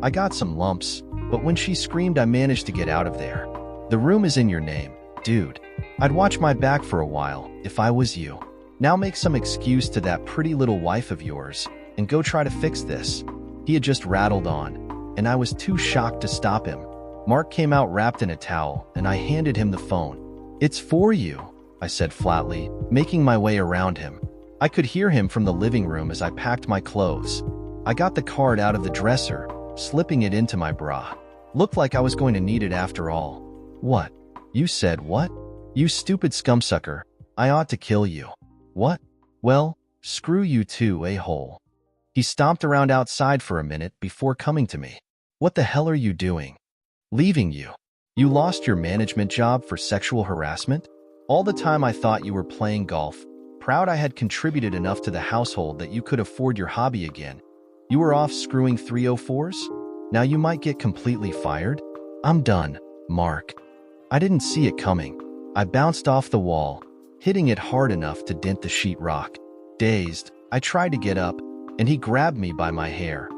I got some lumps, but when she screamed, I managed to get out of there. "The room is in your name, dude. I'd watch my back for a while if I was you. Now make some excuse to that pretty little wife of yours and go try to fix this." He had just rattled on, and I was too shocked to stop him. Mark came out wrapped in a towel, and I handed him the phone. "It's for you," I said flatly, making my way around him. I could hear him from the living room as I packed my clothes. I got the card out of the dresser, slipping it into my bra. Looked like I was going to need it after all. "What? You said what? You stupid scumsucker. I ought to kill you." "What? Well, screw you too, a-hole." He stomped around outside for a minute before coming to me. "What the hell are you doing?" "Leaving you. You lost your management job for sexual harassment? All the time I thought you were playing golf, proud I had contributed enough to the household that you could afford your hobby again. You were off screwing 304s? Now you might get completely fired? I'm done, Mark." I didn't see it coming. I bounced off the wall, hitting it hard enough to dent the sheetrock. Dazed, I tried to get up, and he grabbed me by my hair,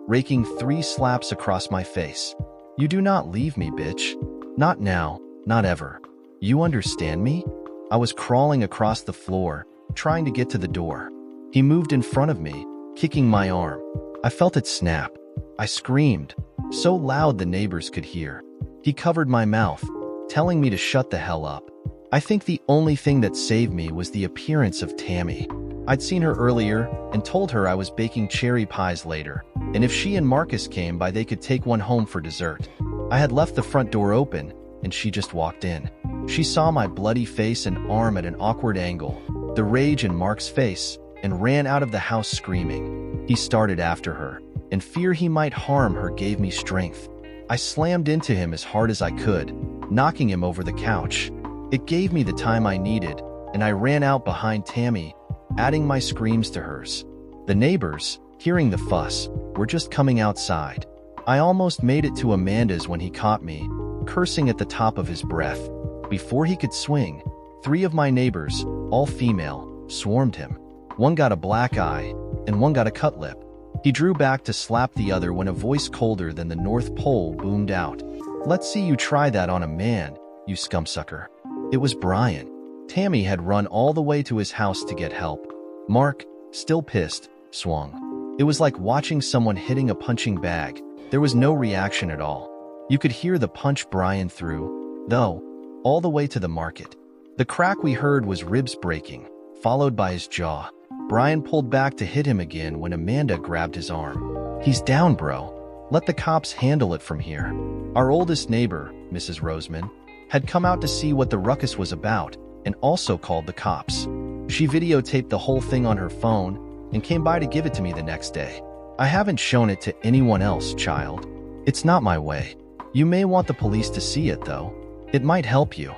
raking 3 slaps across my face. "You do not leave me, bitch. Not now, not ever. You understand me?" I was crawling across the floor, trying to get to the door. He moved in front of me, kicking my arm. I felt it snap. I screamed, so loud the neighbors could hear. He covered my mouth, telling me to shut the hell up. I think the only thing that saved me was the appearance of Tammy. I'd seen her earlier and told her I was baking cherry pies later, and if she and Marcus came by, they could take one home for dessert. I had left the front door open, and she just walked in. She saw my bloody face and arm at an awkward angle, the rage in Mark's face, and ran out of the house screaming. He started after her, and fear he might harm her gave me strength. I slammed into him as hard as I could, knocking him over the couch. It gave me the time I needed, and I ran out behind Tammy, adding my screams to hers. The neighbors, hearing the fuss, were just coming outside. I almost made it to Amanda's when he caught me, cursing at the top of his breath. Before he could swing, 3 of my neighbors, all female, swarmed him. One got a black eye, and one got a cut lip. He drew back to slap the other when a voice colder than the North Pole boomed out. "Let's see you try that on a man, you scumsucker." It was Brian. Tammy had run all the way to his house to get help. Mark, still pissed, swung. It was like watching someone hitting a punching bag. There was no reaction at all. You could hear the punch Brian threw, though, all the way to the market. The crack we heard was ribs breaking, followed by his jaw. Brian pulled back to hit him again when Amanda grabbed his arm. "He's down, bro. Let the cops handle it from here. Our oldest neighbor, Mrs. Roseman, had come out to see what the ruckus was about and also called the cops. She videotaped the whole thing on her phone and came by to give it to me the next day. I haven't shown it to anyone else, child. It's not my way. You may want the police to see it, though. It might help you.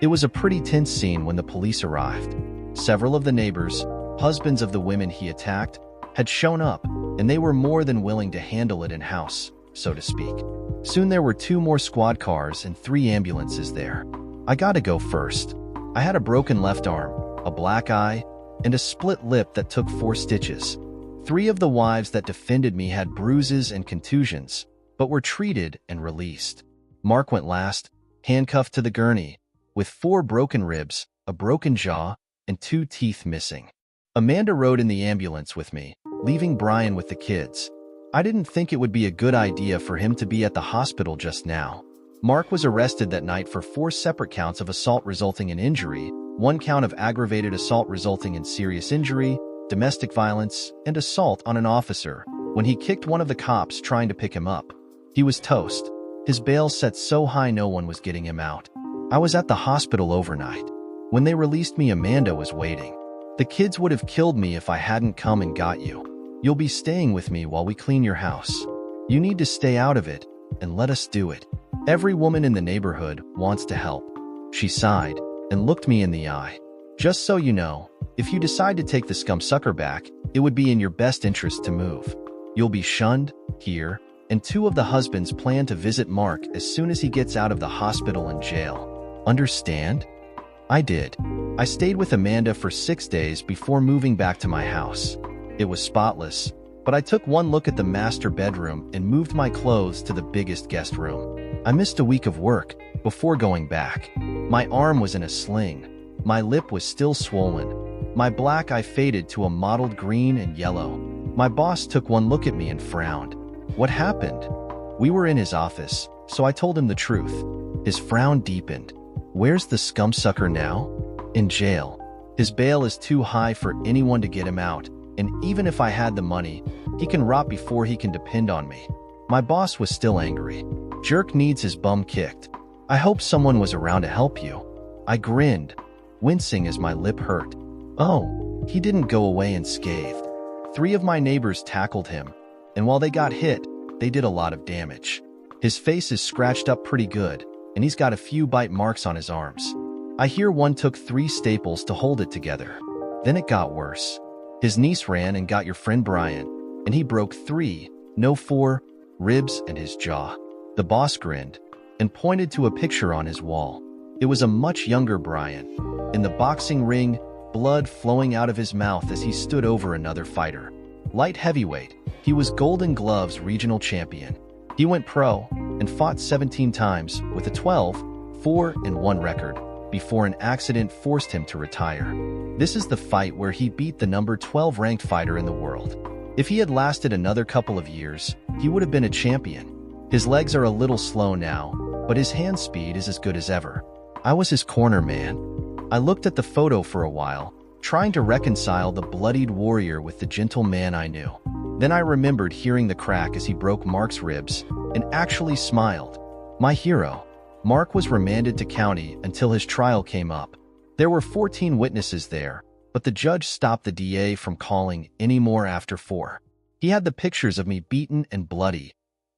It was a pretty tense scene when the police arrived. Several of the neighbors, husbands of the women he attacked, had shown up, and they were more than willing to handle it in-house, so to speak. Soon there were 2 more squad cars and 3 ambulances there. I gotta go first. I had a broken left arm, a black eye, and a split lip that took 4 stitches. 3 of the wives that defended me had bruises and contusions, but were treated and released. Mark went last, handcuffed to the gurney, with 4 broken ribs, a broken jaw, and 2 teeth missing. Amanda rode in the ambulance with me, leaving Brian with the kids. I didn't think it would be a good idea for him to be at the hospital just now. Mark was arrested that night for 4 separate counts of assault resulting in injury, 1 count of aggravated assault resulting in serious injury, domestic violence, and assault on an officer when he kicked one of the cops trying to pick him up. He was toast. His bail set so high no one was getting him out. I was at the hospital overnight. When they released me, Amanda was waiting. The kids would have killed me if I hadn't come and got you. You'll be staying with me while we clean your house. You need to stay out of it, and let us do it. Every woman in the neighborhood wants to help. She sighed and looked me in the eye. Just so you know, if you decide to take the scumsucker back, it would be in your best interest to move. You'll be shunned here, and 2 of the husbands plan to visit Mark as soon as he gets out of the hospital and jail. Understand? I did. I stayed with Amanda for 6 days before moving back to my house. It was spotless, but I took one look at the master bedroom and moved my clothes to the biggest guest room. I missed a week of work before going back. My arm was in a sling. My lip was still swollen. My black eye faded to a mottled green and yellow. My boss took one look at me and frowned. What happened? We were in his office, so I told him the truth. His frown deepened. Where's the scumsucker now? In jail. His bail is too high for anyone to get him out, and even if I had the money, he can rot before he can depend on me. My boss was still angry. Jerk needs his bum kicked. I hope someone was around to help you. I grinned, wincing as my lip hurt. Oh, he didn't go away unscathed. 3 of my neighbors tackled him, and while they got hit, they did a lot of damage. His face is scratched up pretty good, and he's got a few bite marks on his arms. I hear one took 3 staples to hold it together. Then it got worse. His niece ran and got your friend Brian, and he broke 3, no 4, ribs and his jaw. The boss grinned and pointed to a picture on his wall. It was a much younger Brian. In the boxing ring, blood flowing out of his mouth as he stood over another fighter. Light heavyweight, he was Golden Gloves regional champion. He went pro and fought 17 times with a 12-4-1 record before an accident forced him to retire. This is the fight where he beat the number 12 ranked fighter in the world. If he had lasted another couple of years, he would have been a champion. His legs are a little slow now, but his hand speed is as good as ever. I was his corner man. I looked at the photo for a while, trying to reconcile the bloodied warrior with the gentle man I knew. Then I remembered hearing the crack as he broke Mark's ribs and actually smiled. My hero. Mark was remanded to county until his trial came up. There were 14 witnesses there, but the judge stopped the DA from calling any more after 4. He had the pictures of me beaten and bloody,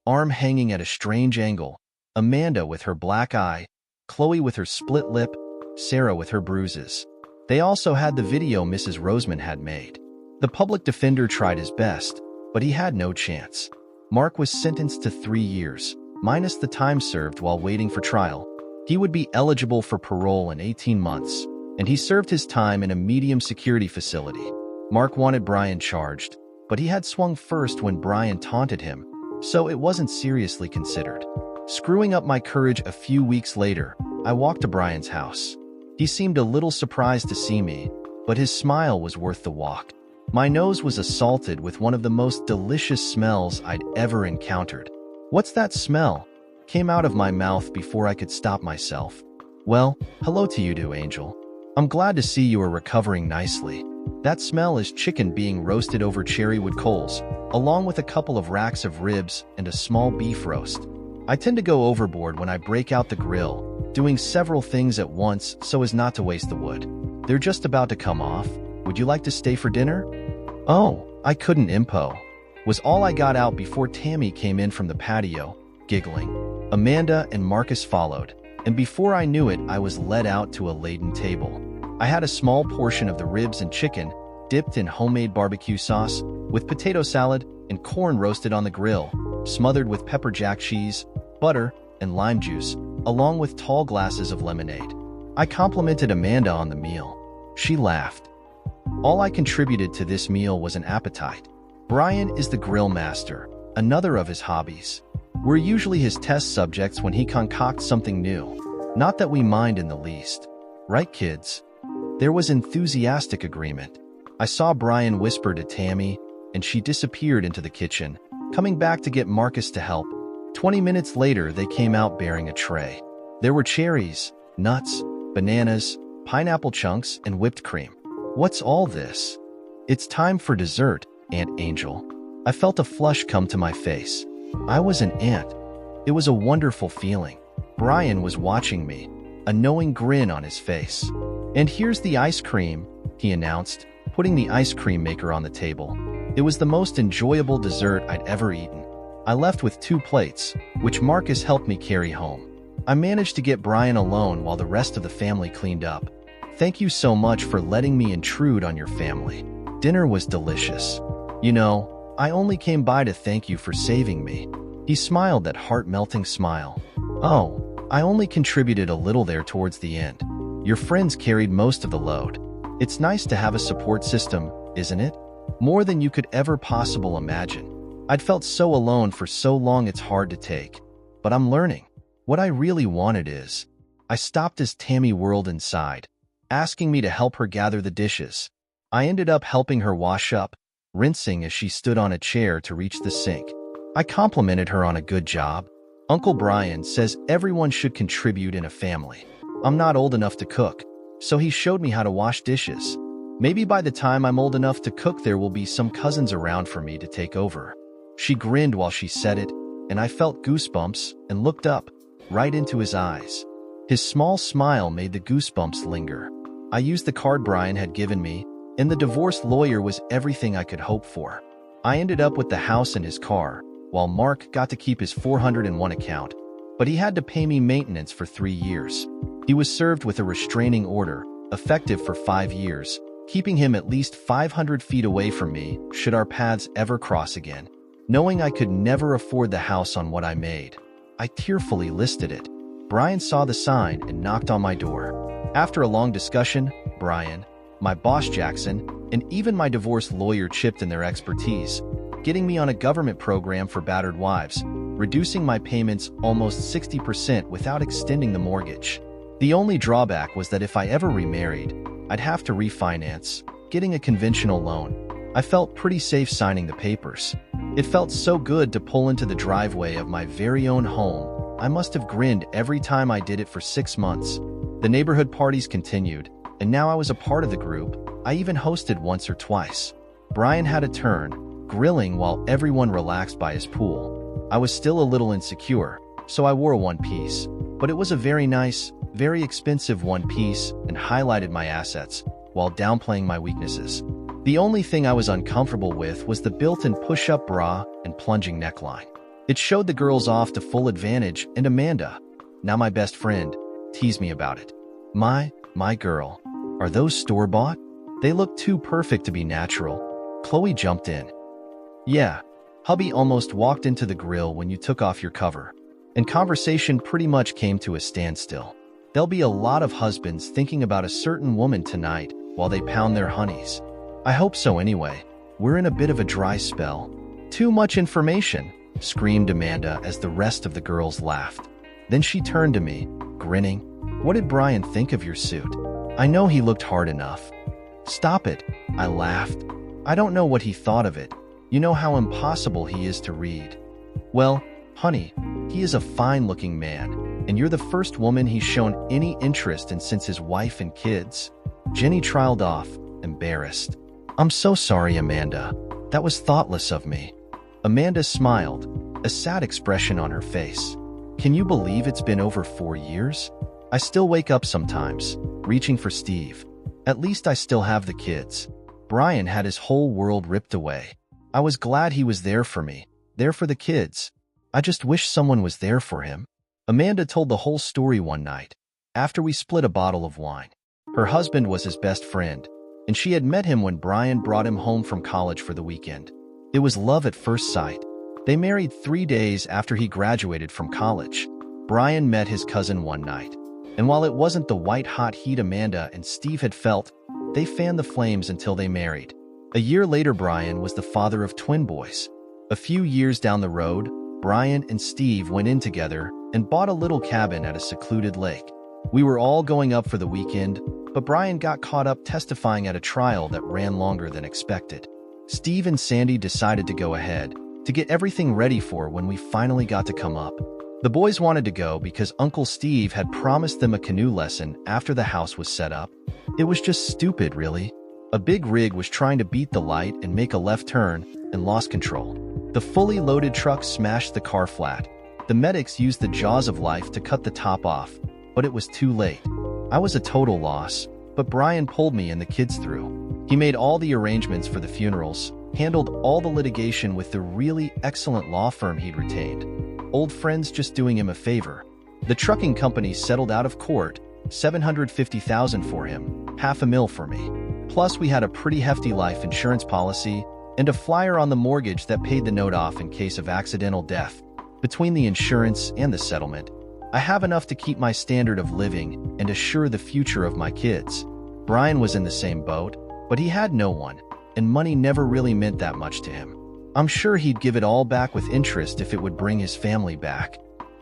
arm hanging at a strange angle, Amanda with her black eye, Chloe with her split lip, Sarah with her bruises. They also had the video Mrs. Roseman had made. The public defender tried his best, but he had no chance. Mark was sentenced to 3 years, minus the time served while waiting for trial. He would be eligible for parole in 18 months, and he served his time in a medium security facility. Mark wanted Brian charged, but he had swung first when Brian taunted him, so it wasn't seriously considered. Screwing up my courage a few weeks later, I walked to Brian's house. He seemed a little surprised to see me, but his smile was worth the walk. My nose was assaulted with one of the most delicious smells I'd ever encountered. "What's that smell?" came out of my mouth before I could stop myself. "Well, hello to you too, Angel." I'm glad to see you are recovering nicely. That smell is chicken being roasted over cherrywood coals, along with a couple of racks of ribs and a small beef roast. I tend to go overboard when I break out the grill, doing several things at once so as not to waste the wood. They're just about to come off. Would you like to stay for dinner? Oh, I couldn't impo. Was all I got out before Tammy came in from the patio, giggling. Amanda and Marcus followed, and before I knew it, I was led out to a laden table. I had a small portion of the ribs and chicken, dipped in homemade barbecue sauce, with potato salad and corn roasted on the grill, smothered with pepper jack cheese, butter, and lime juice, along with tall glasses of lemonade. I complimented Amanda on the meal. She laughed. All I contributed to this meal was an appetite. Brian is the grill master, another of his hobbies. We're usually his test subjects when he concocts something new. Not that we mind in the least. Right, kids? There was enthusiastic agreement. I saw Brian whisper to Tammy, and she disappeared into the kitchen, coming back to get Marcus to help. 20 minutes later, they came out bearing a tray. There were cherries, nuts, bananas, pineapple chunks, and whipped cream. What's all this? It's time for dessert, Aunt Angel. I felt a flush come to my face. I was an aunt. It was a wonderful feeling. Brian was watching me, a knowing grin on his face. And here's the ice cream, he announced, putting the ice cream maker on the table. It was the most enjoyable dessert I'd ever eaten. I left with 2 plates, which Marcus helped me carry home. I managed to get Brian alone while the rest of the family cleaned up. Thank you so much for letting me intrude on your family. Dinner was delicious. You know, I only came by to thank you for saving me. He smiled that heart-melting smile. Oh, I only contributed a little there towards the end. Your friends carried most of the load. It's nice to have a support system, isn't it? More than you could ever possibly imagine. I'd felt so alone for so long it's hard to take. But I'm learning. What I really wanted is, I stopped as Tammy whirled inside, asking me to help her gather the dishes. I ended up helping her wash up, rinsing as she stood on a chair to reach the sink. I complimented her on a good job. Uncle Brian says everyone should contribute in a family. I'm not old enough to cook, so he showed me how to wash dishes. Maybe by the time I'm old enough to cook, there will be some cousins around for me to take over. She grinned while she said it, and I felt goosebumps and looked up, right into his eyes. His small smile made the goosebumps linger. I used the card Brian had given me, and the divorce lawyer was everything I could hope for. I ended up with the house and his car, while Mark got to keep his 401 account, but he had to pay me maintenance for 3 years. He was served with a restraining order, effective for 5 years, keeping him at least 500 feet away from me should our paths ever cross again. Knowing I could never afford the house on what I made, I tearfully listed it. Brian saw the sign and knocked on my door. After a long discussion, Brian, my boss Jackson, and even my divorce lawyer chipped in their expertise, getting me on a government program for battered wives, reducing my payments almost 60% without extending the mortgage. The only drawback was that if I ever remarried, I'd have to refinance, getting a conventional loan. I felt pretty safe signing the papers. It felt so good to pull into the driveway of my very own home. I must have grinned every time I did it for 6 months. The neighborhood parties continued, and now I was a part of the group. I even hosted once or twice. Brian had a turn, grilling while everyone relaxed by his pool. I was still a little insecure, so I wore a one-piece. But it was a very nice, very expensive one-piece and highlighted my assets, while downplaying my weaknesses. The only thing I was uncomfortable with was the built-in push-up bra and plunging neckline. It showed the girls off to full advantage, and Amanda, now my best friend, teased me about it. My girl, are those store-bought? They look too perfect to be natural. Chloe jumped in. Yeah, hubby almost walked into the grill when you took off your cover. And conversation pretty much came to a standstill. There'll be a lot of husbands thinking about a certain woman tonight while they pound their honeys. I hope so anyway. We're in a bit of a dry spell. Too much information, screamed Amanda as the rest of the girls laughed. Then she turned to me, grinning. What did Brian think of your suit? I know he looked hard enough. Stop it, I laughed. I don't know what he thought of it. You know how impossible he is to read. Well, honey, he is a fine-looking man, and you're the first woman he's shown any interest in since his wife and kids. Jenny trailed off, embarrassed. "I'm so sorry, Amanda. That was thoughtless of me." Amanda smiled, a sad expression on her face. "Can you believe it's been over 4 years? I still wake up sometimes, reaching for Steve. At least I still have the kids." Brian had his whole world ripped away. I was glad he was there for me, there for the kids. I just wish someone was there for him. Amanda told the whole story one night, after we split a bottle of wine. Her husband was his best friend, and she had met him when Brian brought him home from college for the weekend. It was love at first sight. They married 3 days after he graduated from college. Brian met his cousin one night, and while it wasn't the white-hot heat Amanda and Steve had felt, they fanned the flames until they married. A year later, Brian was the father of twin boys. A few years down the road, Brian and Steve went in together and bought a little cabin at a secluded lake. We were all going up for the weekend, but Brian got caught up testifying at a trial that ran longer than expected. Steve and Sandy decided to go ahead, to get everything ready for when we finally got to come up. The boys wanted to go because Uncle Steve had promised them a canoe lesson after the house was set up. It was just stupid, really. A big rig was trying to beat the light and make a left turn and lost control. The fully loaded truck smashed the car flat. The medics used the jaws of life to cut the top off, but it was too late. I was a total loss, but Brian pulled me and the kids through. He made all the arrangements for the funerals, handled all the litigation with the really excellent law firm he'd retained. Old friends just doing him a favor. The trucking company settled out of court, $750,000 for him, $500,000 for me. Plus, we had a pretty hefty life insurance policy and a flyer on the mortgage that paid the note off in case of accidental death. Between the insurance and the settlement, I have enough to keep my standard of living and assure the future of my kids. Brian was in the same boat, but he had no one, and money never really meant that much to him. I'm sure he'd give it all back with interest if it would bring his family back.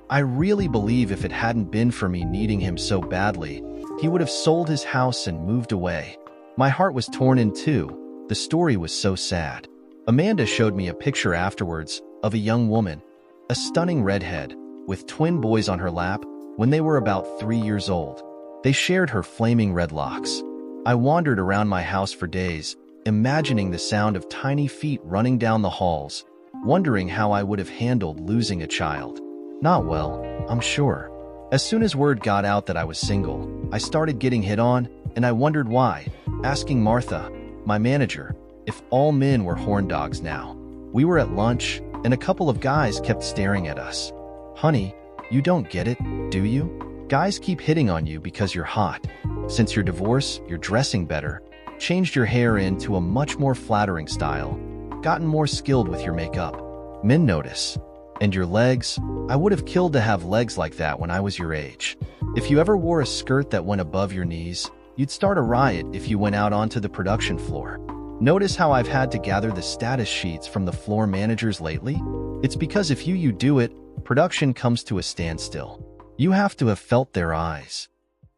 I really believe if it hadn't been for me needing him so badly, he would have sold his house and moved away. My heart was torn in two. The story was so sad. Amanda showed me a picture afterwards of a young woman, a stunning redhead, with twin boys on her lap when they were about 3 years old. They shared her flaming red locks. I wandered around my house for days, imagining the sound of tiny feet running down the halls, wondering how I would have handled losing a child. Not well, I'm sure. As soon as word got out that I was single, I started getting hit on, and I wondered why, asking Martha, my manager, if all men were horn dogs now. We were at lunch, and a couple of guys kept staring at us. "Honey, you don't get it, do you? Guys keep hitting on you because you're hot. Since your divorce, you're dressing better, changed your hair into a much more flattering style, gotten more skilled with your makeup. Men notice. And your legs? I would have killed to have legs like that when I was your age. If you ever wore a skirt that went above your knees, you'd start a riot if you went out onto the production floor. Notice how I've had to gather the status sheets from the floor managers lately? It's because if you do it, production comes to a standstill. You have to have felt their eyes."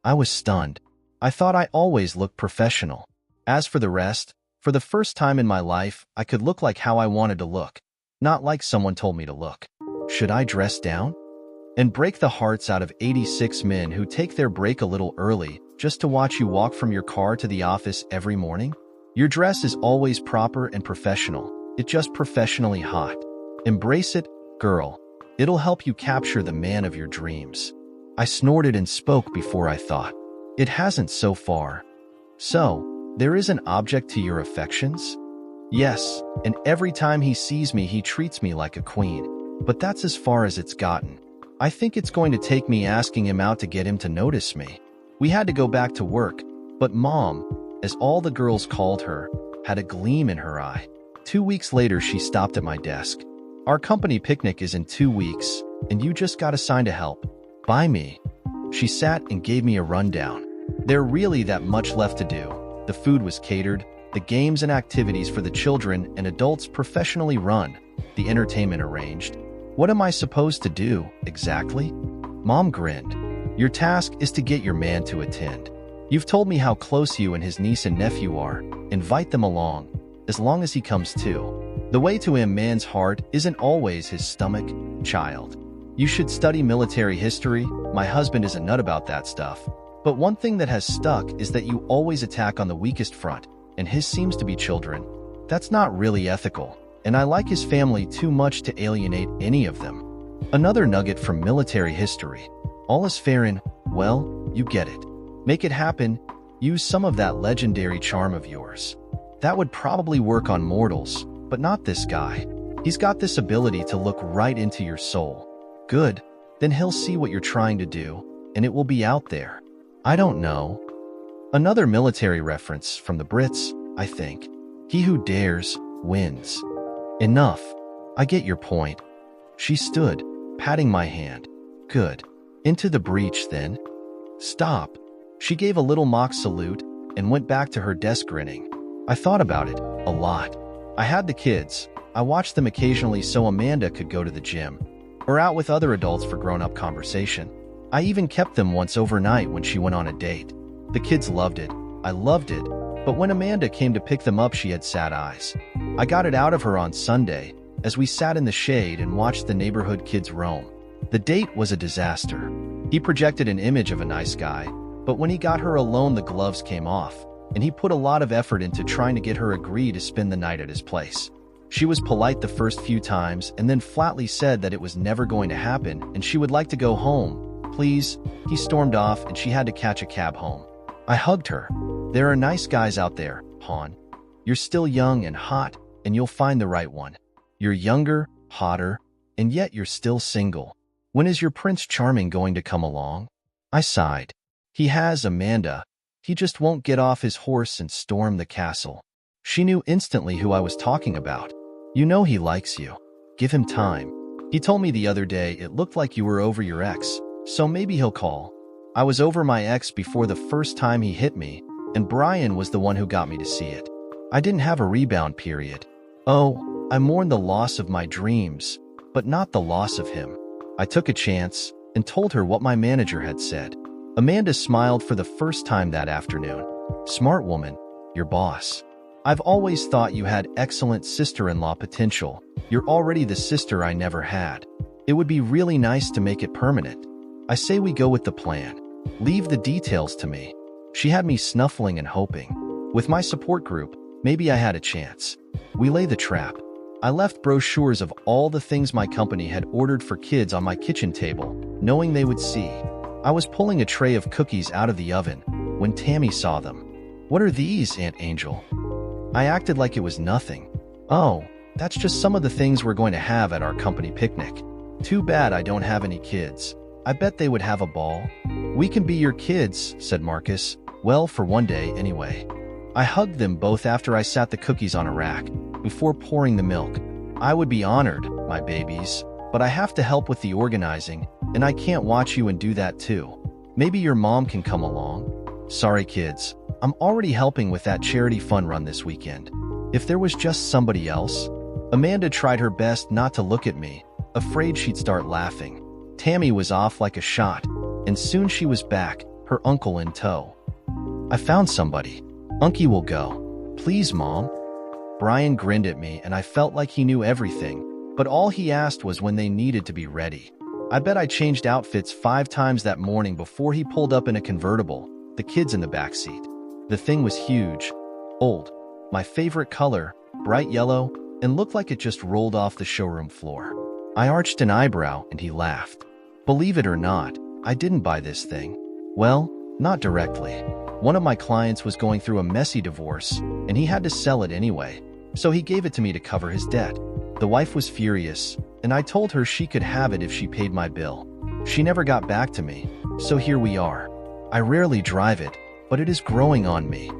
I was stunned. I thought I always looked professional. As for the rest, for the first time in my life, I could look like how I wanted to look, not like someone told me to look. Should I dress down? And break the hearts out of 86 men who take their break a little early just to watch you walk from your car to the office every morning? Your dress is always proper and professional. It's just professionally hot. Embrace it, girl. It'll help you capture the man of your dreams. I snorted and spoke before I thought. It hasn't so far. So, there is an object to your affections? Yes, and every time he sees me, he treats me like a queen. But that's as far as it's gotten. I think it's going to take me asking him out to get him to notice me. We had to go back to work, but Mom, as all the girls called her, had a gleam in her eye. 2 weeks later, she stopped at my desk. "Our company picnic is in 2 weeks, and you just got assigned to help. By me." She sat and gave me a rundown. There really that much left to do. The food was catered, the games and activities for the children and adults professionally run, the entertainment arranged. What am I supposed to do, exactly? Mom grinned. "Your task is to get your man to attend. You've told me how close you and his niece and nephew are. Invite them along, as long as he comes too. The way to a man's heart isn't always his stomach, child. You should study military history. My husband is a nut about that stuff. But one thing that has stuck is that you always attack on the weakest front, and his seems to be children. That's not really ethical, and I like his family too much to alienate any of them. Another nugget from military history. All is fair in, well, you get it. Make it happen. Use some of that legendary charm of yours. That would probably work on mortals, but not this guy. He's got this ability to look right into your soul. Good. Then he'll see what you're trying to do, and it will be out there. I don't know. Another military reference from the Brits, I think. He who dares, wins. Enough. I get your point. She stood, patting my hand. Good. Into the breach, then. Stop. She gave a little mock salute and went back to her desk grinning. I thought about it a lot. I had the kids. I watched them occasionally so Amanda could go to the gym or out with other adults for grown-up conversation. I even kept them once overnight when she went on a date. The kids loved it. I loved it. But when Amanda came to pick them up, she had sad eyes. I got it out of her on Sunday as we sat in the shade and watched the neighborhood kids roam. The date was a disaster. He projected an image of a nice guy, but when he got her alone, the gloves came off, and he put a lot of effort into trying to get her agree to spend the night at his place. She was polite the first few times and then flatly said that it was never going to happen and she would like to go home. Please. He stormed off and she had to catch a cab home. I hugged her. There are nice guys out there, hon. You're still young and hot, and you'll find the right one. You're younger, hotter, and yet you're still single. When is your Prince Charming going to come along? I sighed. He has, Amanda. He just won't get off his horse and storm the castle. She knew instantly who I was talking about. You know he likes you. Give him time. He told me the other day it looked like you were over your ex, so maybe he'll call. I was over my ex before the first time he hit me, and Brian was the one who got me to see it. I didn't have a rebound period. Oh, I mourned the loss of my dreams, but not the loss of him. I took a chance and told her what my manager had said. Amanda smiled for the first time that afternoon. Smart woman, your boss. I've always thought you had excellent sister-in-law potential. You're already the sister I never had. It would be really nice to make it permanent. I say we go with the plan. Leave the details to me. She had me snuffling and hoping. With my support group, maybe I had a chance. We lay the trap. I left brochures of all the things my company had ordered for kids on my kitchen table, knowing they would see. I was pulling a tray of cookies out of the oven when Tammy saw them. What are these, Aunt Angel? I acted like it was nothing. Oh, that's just some of the things we're going to have at our company picnic. Too bad I don't have any kids. I bet they would have a ball. We can be your kids, said Marcus. Well, for one day, anyway. I hugged them both after I sat the cookies on a rack, before pouring the milk. I would be honored, my babies, but I have to help with the organizing, and I can't watch you and do that too. Maybe your mom can come along. Sorry, kids. I'm already helping with that charity fun run this weekend. If there was just somebody else. Amanda tried her best not to look at me, afraid she'd start laughing. Tammy was off like a shot, and soon she was back, her uncle in tow. I found somebody. Unky will go. Please, Mom. Brian grinned at me, and I felt like he knew everything, but all he asked was when they needed to be ready. I bet I changed outfits 5 times that morning before he pulled up in a convertible, the kids in the back seat. The thing was huge, old, my favorite color, bright yellow, and looked like it just rolled off the showroom floor. I arched an eyebrow, and he laughed. Believe it or not, I didn't buy this thing. Well, not directly. One of my clients was going through a messy divorce, and he had to sell it anyway, so he gave it to me to cover his debt. The wife was furious, and I told her she could have it if she paid my bill. She never got back to me, so here we are. I rarely drive it, but it is growing on me.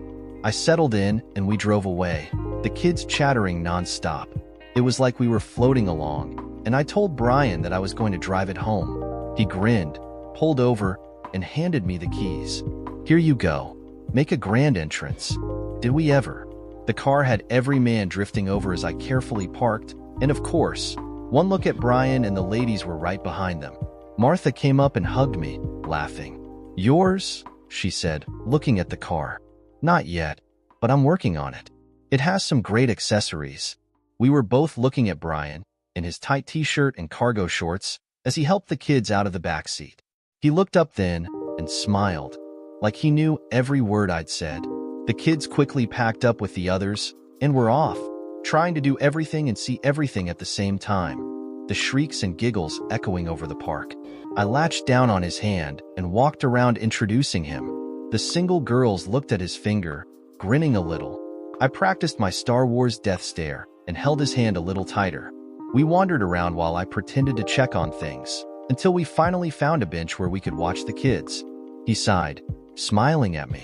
I settled in, and we drove away, the kids chattering nonstop. It was like we were floating along, and I told Brian that I was going to drive it home. He grinned, pulled over, and handed me the keys. Here you go. Make a grand entrance. Did we ever? The car had every man drifting over as I carefully parked, and of course, one look at Brian and the ladies were right behind them. Martha came up and hugged me, laughing. Yours? She said, looking at the car. Not yet, but I'm working on it. It has some great accessories. We were both looking at Brian, in his tight t-shirt and cargo shorts, as he helped the kids out of the back seat. He looked up then and smiled. like he knew every word I'd said. The kids quickly packed up with the others, and were off, trying to do everything and see everything at the same time, the shrieks and giggles echoing over the park. I latched down on his hand and walked around introducing him. The single girls looked at his finger, grinning a little. I practiced my Star Wars death stare and held his hand a little tighter. We wandered around while I pretended to check on things, until we finally found a bench where we could watch the kids. He sighed, smiling at me.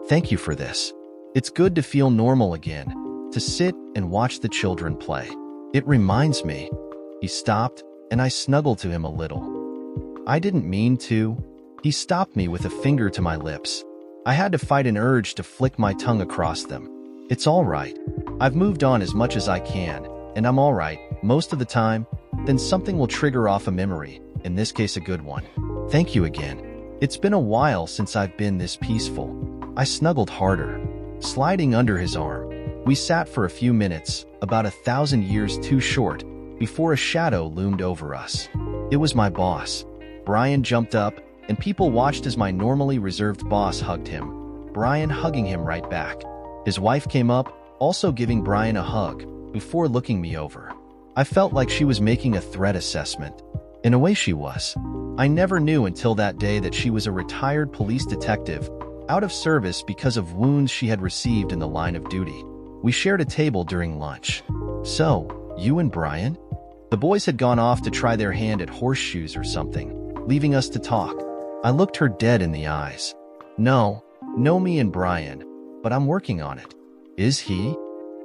Thank you for this. It's good to feel normal again, to sit and watch the children play. It reminds me. He stopped, and I snuggled to him a little. I didn't mean to. He stopped me with a finger to my lips. I had to fight an urge to flick my tongue across them. It's all right. I've moved on as much as I can, and I'm all right most of the time. Then something will trigger off a memory, in this case a good one. Thank you again. It's been a while since I've been this peaceful. I snuggled harder, sliding under his arm. We sat for a few minutes, about 1,000 years too short, before a shadow loomed over us. It was my boss. Brian jumped up, and people watched as my normally reserved boss hugged him, Brian hugging him right back. His wife came up, also giving Brian a hug, before looking me over. I felt like she was making a threat assessment. In a way she was. I never knew until that day that she was a retired police detective, out of service because of wounds she had received in the line of duty. We shared a table during lunch. So, you and Brian? The boys had gone off to try their hand at horseshoes or something, leaving us to talk. I looked her dead in the eyes. No, me and Brian, but I'm working on it. Is he?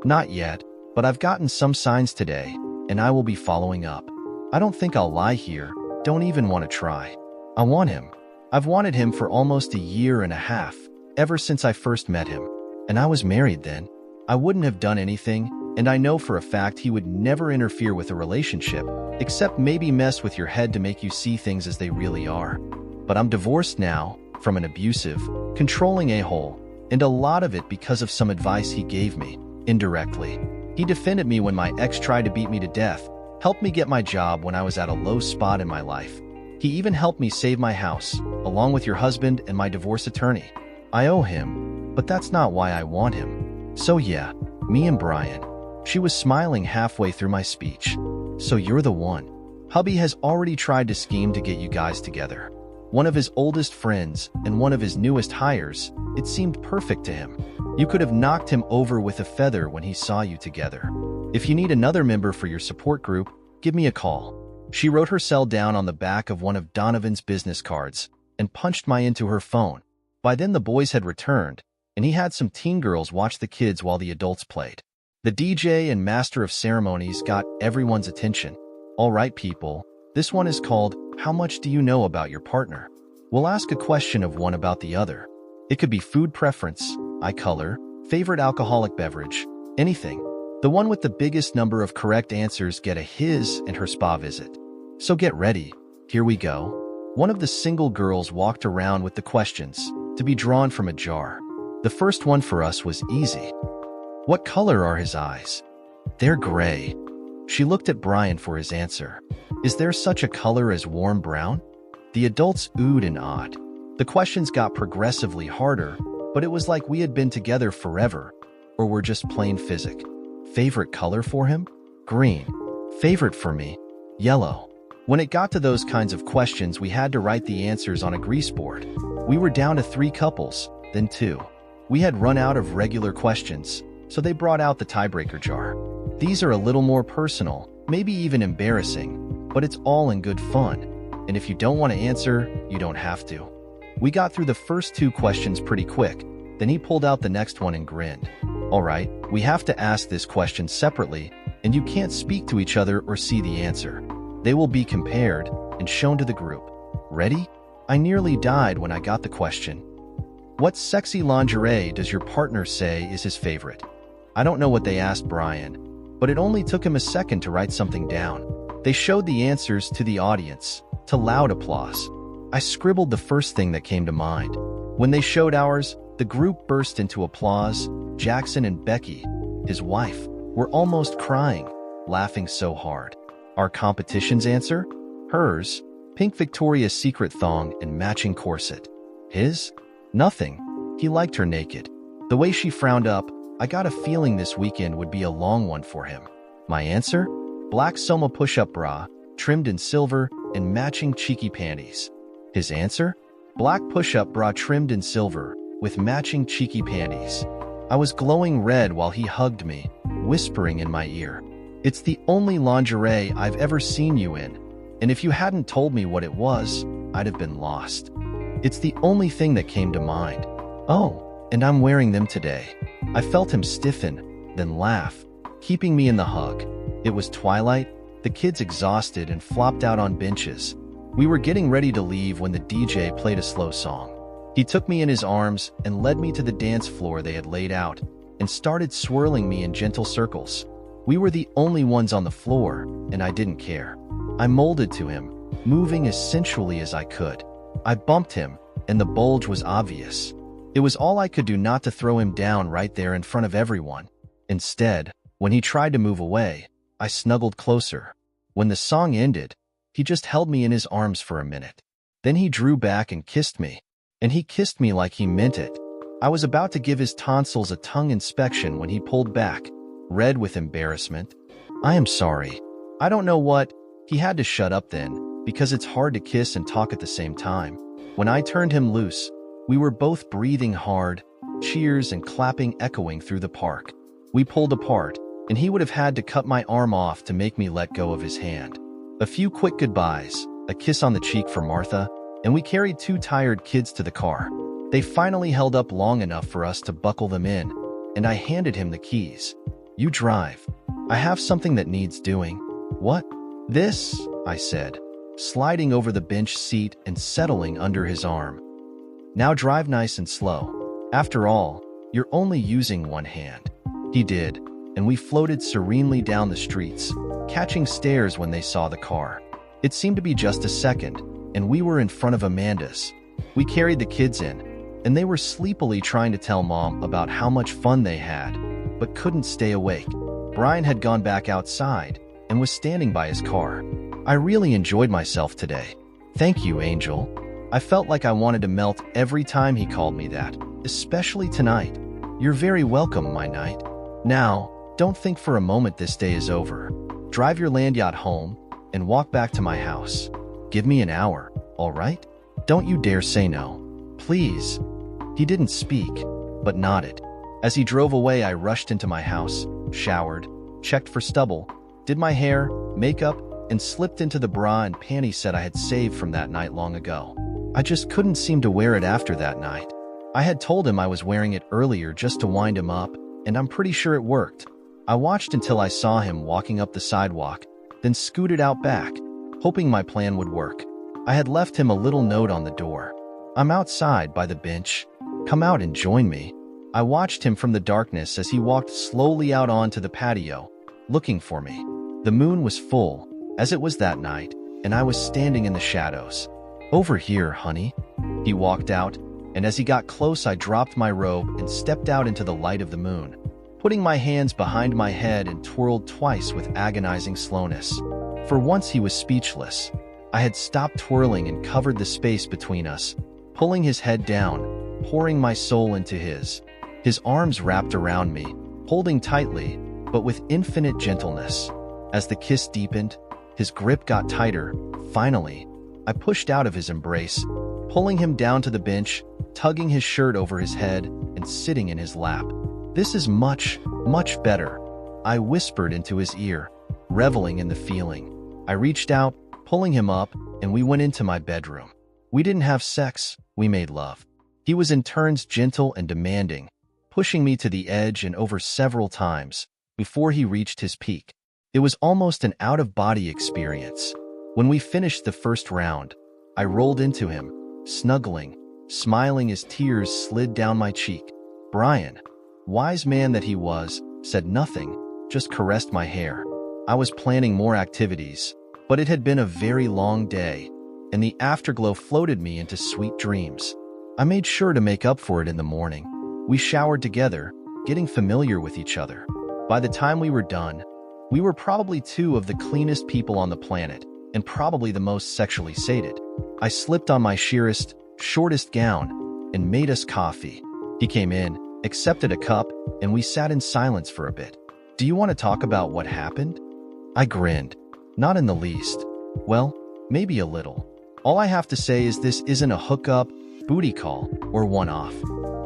Not yet, but I've gotten some signs today, and I will be following up. I don't think I'll lie here, don't even want to try. I want him. I've wanted him for almost 1.5 years, ever since I first met him. And I was married then. I wouldn't have done anything, and I know for a fact he would never interfere with a relationship, except maybe mess with your head to make you see things as they really are. But I'm divorced now, from an abusive, controlling a-hole, and a lot of it because of some advice he gave me, indirectly. He defended me when my ex tried to beat me to death, helped me get my job when I was at a low spot in my life. He even helped me save my house, along with your husband and my divorce attorney. I owe him, but that's not why I want him. So yeah, me and Brian. She was smiling halfway through my speech. So you're the one. Hubby has already tried to scheme to get you guys together. One of his oldest friends and one of his newest hires, it seemed perfect to him. You could have knocked him over with a feather when he saw you together. If you need another member for your support group, give me a call. She wrote her cell down on the back of one of Donovan's business cards and punched my into her phone. By then the boys had returned, and he had some teen girls watch the kids while the adults played. The DJ and master of ceremonies got everyone's attention. All right, people, this one is called How Much Do You Know About Your Partner? We'll ask a question of one about the other. It could be food preference, eye color, favorite alcoholic beverage, anything. The one with the biggest number of correct answers get a his and her spa visit. So get ready. Here we go. One of the single girls walked around with the questions, to be drawn from a jar. The first one for us was easy. What color are his eyes? They're gray. She looked at Brian for his answer. Is there such a color as warm brown? The adults oohed and awed. The questions got progressively harder, but it was like we had been together forever, or were just plain physic. Favorite color for him? Green. Favorite for me? Yellow. When it got to those kinds of questions, we had to write the answers on a grease board. We were down to 3 couples, then 2. We had run out of regular questions, so they brought out the tiebreaker jar. These are a little more personal, maybe even embarrassing, but it's all in good fun. And if you don't want to answer, you don't have to. We got through the first 2 questions pretty quick, then he pulled out the next one and grinned. All right, we have to ask this question separately, and you can't speak to each other or see the answer. They will be compared and shown to the group. Ready? I nearly died when I got the question. What sexy lingerie does your partner say is his favorite? I don't know what they asked Brian, but it only took him a second to write something down. They showed the answers to the audience, to loud applause. I scribbled the first thing that came to mind. When they showed ours, the group burst into applause. Jackson and Becky, his wife, were almost crying, laughing so hard. Our competition's answer? Hers, pink Victoria's Secret thong and matching corset. His? Nothing. He liked her naked. The way she frowned up, I got a feeling this weekend would be a long one for him. My answer? Black Soma push-up bra, trimmed in silver, and matching cheeky panties. His answer? Black push-up bra trimmed in silver, with matching cheeky panties. I was glowing red while he hugged me, whispering in my ear, "It's the only lingerie I've ever seen you in, and if you hadn't told me what it was, I'd have been lost." It's the only thing that came to mind. Oh, and I'm wearing them today. I felt him stiffen, then laugh, keeping me in the hug. It was twilight, the kids exhausted and flopped out on benches. We were getting ready to leave when the DJ played a slow song. He took me in his arms and led me to the dance floor they had laid out and started swirling me in gentle circles. We were the only ones on the floor, and I didn't care. I molded to him, moving as sensually as I could. I bumped him, and the bulge was obvious. It was all I could do not to throw him down right there in front of everyone. Instead, when he tried to move away, I snuggled closer. When the song ended, he just held me in his arms for a minute. Then he drew back and kissed me. And he kissed me like he meant it. I was about to give his tonsils a tongue inspection when he pulled back, red with embarrassment. "I am sorry. I don't know what." He had to shut up then, because it's hard to kiss and talk at the same time. When I turned him loose, we were both breathing hard, cheers and clapping echoing through the park. We pulled apart, and he would have had to cut my arm off to make me let go of his hand. A few quick goodbyes, a kiss on the cheek for Martha, and we carried 2 tired kids to the car. They finally held up long enough for us to buckle them in, and I handed him the keys. "You drive. I have something that needs doing." "What?" "This," I said, sliding over the bench seat and settling under his arm. "Now drive nice and slow. After all, you're only using one hand." He did, and we floated serenely down the streets, catching stares when they saw the car. It seemed to be just a second, and we were in front of Amanda's. We carried the kids in, and they were sleepily trying to tell Mom about how much fun they had, but couldn't stay awake. Brian had gone back outside and was standing by his car. "I really enjoyed myself today. Thank you, Angel." I felt like I wanted to melt every time he called me that, especially tonight. "You're very welcome, my knight. Now, don't think for a moment this day is over. Drive your land yacht home and walk back to my house. Give me an hour, all right? Don't you dare say no. Please." He didn't speak, but nodded. As he drove away, I rushed into my house, showered, checked for stubble, did my hair, makeup, and slipped into the bra and panty set I had saved from that night long ago. I just couldn't seem to wear it after that night. I had told him I was wearing it earlier just to wind him up, and I'm pretty sure it worked. I watched until I saw him walking up the sidewalk, then scooted out back, hoping my plan would work. I had left him a little note on the door. "I'm outside by the bench. Come out and join me." I watched him from the darkness as he walked slowly out onto the patio, looking for me. The moon was full, as it was that night, and I was standing in the shadows. "Over here, honey." He walked out, and as he got close, I dropped my robe and stepped out into the light of the moon, putting my hands behind my head and twirled twice with agonizing slowness. For once he was speechless. I had stopped twirling and covered the space between us, pulling his head down, pouring my soul into his. His arms wrapped around me, holding tightly, but with infinite gentleness. As the kiss deepened, his grip got tighter. Finally, I pushed out of his embrace, pulling him down to the bench, tugging his shirt over his head, and sitting in his lap. "This is much, much better," I whispered into his ear, reveling in the feeling. I reached out, pulling him up, and we went into my bedroom. We didn't have sex, we made love. He was in turns gentle and demanding, pushing me to the edge and over several times before he reached his peak. It was almost an out-of-body experience. When we finished the first round, I rolled into him, snuggling, smiling as tears slid down my cheek. Brian, wise man that he was, said nothing, just caressed my hair. I was planning more activities, but it had been a very long day, and the afterglow floated me into sweet dreams. I made sure to make up for it in the morning. We showered together, getting familiar with each other. By the time we were done, we were probably 2 of the cleanest people on the planet, and probably the most sexually sated. I slipped on my sheerest, shortest gown, and made us coffee. He came in, accepted a cup, and we sat in silence for a bit. "Do you want to talk about what happened?" I grinned. "Not in the least." "Well, maybe a little. All I have to say is this isn't a hookup, booty call, or one-off.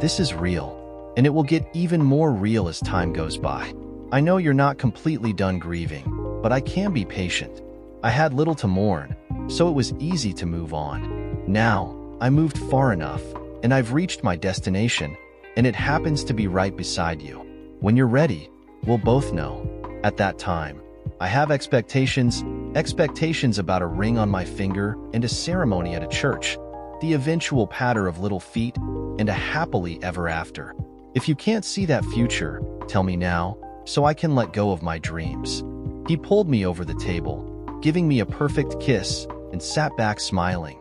This is real, and it will get even more real as time goes by. I know you're not completely done grieving, but I can be patient. I had little to mourn, so it was easy to move on. Now, I moved far enough, and I've reached my destination, and it happens to be right beside you. When you're ready, we'll both know. At that time, I have expectations about a ring on my finger and a ceremony at a church, the eventual patter of little feet, and a happily ever after. If you can't see that future, tell me now, so I can let go of my dreams." He pulled me over the table, giving me a perfect kiss, and sat back smiling.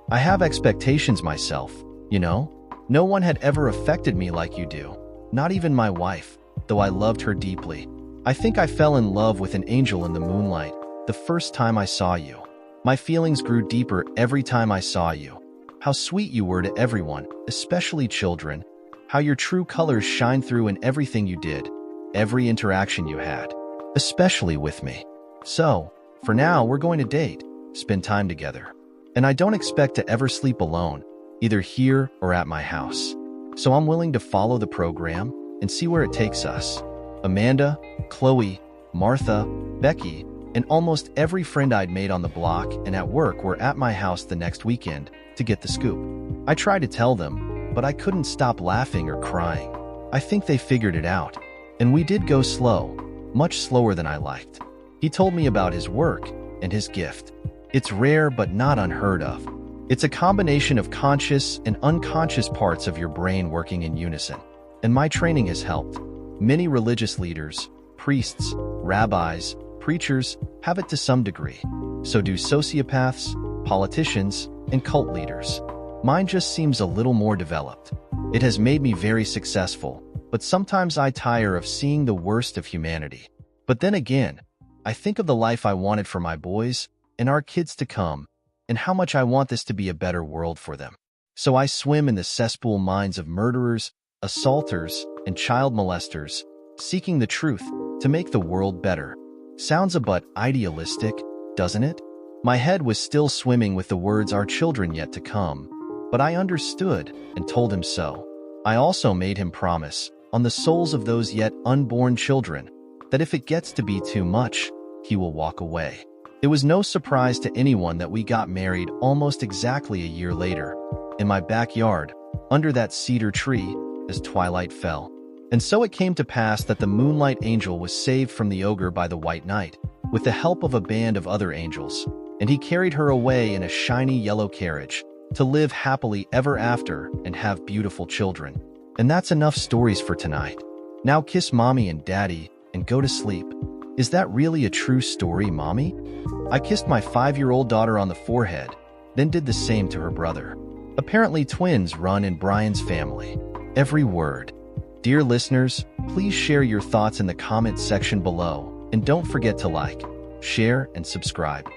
"I have expectations myself, you know? No one had ever affected me like you do, not even my wife, though I loved her deeply. I think I fell in love with an angel in the moonlight the first time I saw you. My feelings grew deeper every time I saw you. How sweet you were to everyone, especially children. How your true colors shine through in everything you did, every interaction you had, especially with me. So, for now, we're going to date, spend time together. And I don't expect to ever sleep alone, either here or at my house. So I'm willing to follow the program and see where it takes us." Amanda, Chloe, Martha, Becky, and almost every friend I'd made on the block and at work were at my house the next weekend to get the scoop. I tried to tell them, but I couldn't stop laughing or crying. I think they figured it out. And we did go slow, much slower than I liked. He told me about his work and his gift. It's rare but not unheard of. It's a combination of conscious and unconscious parts of your brain working in unison. And my training has helped. Many religious leaders, priests, rabbis, preachers have it to some degree. So do sociopaths, politicians, and cult leaders. Mine just seems a little more developed. It has made me very successful, but sometimes I tire of seeing the worst of humanity. But then again, I think of the life I wanted for my boys and our kids to come, and how much I want this to be a better world for them. So I swim in the cesspool minds of murderers, assaulters, and child molesters, seeking the truth to make the world better. Sounds a bit idealistic, doesn't it? My head was still swimming with the words "our children yet to come," but I understood and told him so. I also made him promise, on the souls of those yet unborn children, that if it gets to be too much, he will walk away. It was no surprise to anyone that we got married almost exactly a year later, in my backyard, under that cedar tree, as twilight fell. And so it came to pass that the moonlight angel was saved from the ogre by the white knight, with the help of a band of other angels, and he carried her away in a shiny yellow carriage, to live happily ever after and have beautiful children. And that's enough stories for tonight. Now kiss mommy and daddy and go to sleep. Is that really a true story, mommy? I kissed my 5-year-old daughter on the forehead, then did the same to her brother. Apparently twins run in Brian's family. Every word. Dear listeners, please share your thoughts in the comments section below, and don't forget to like, share, and subscribe.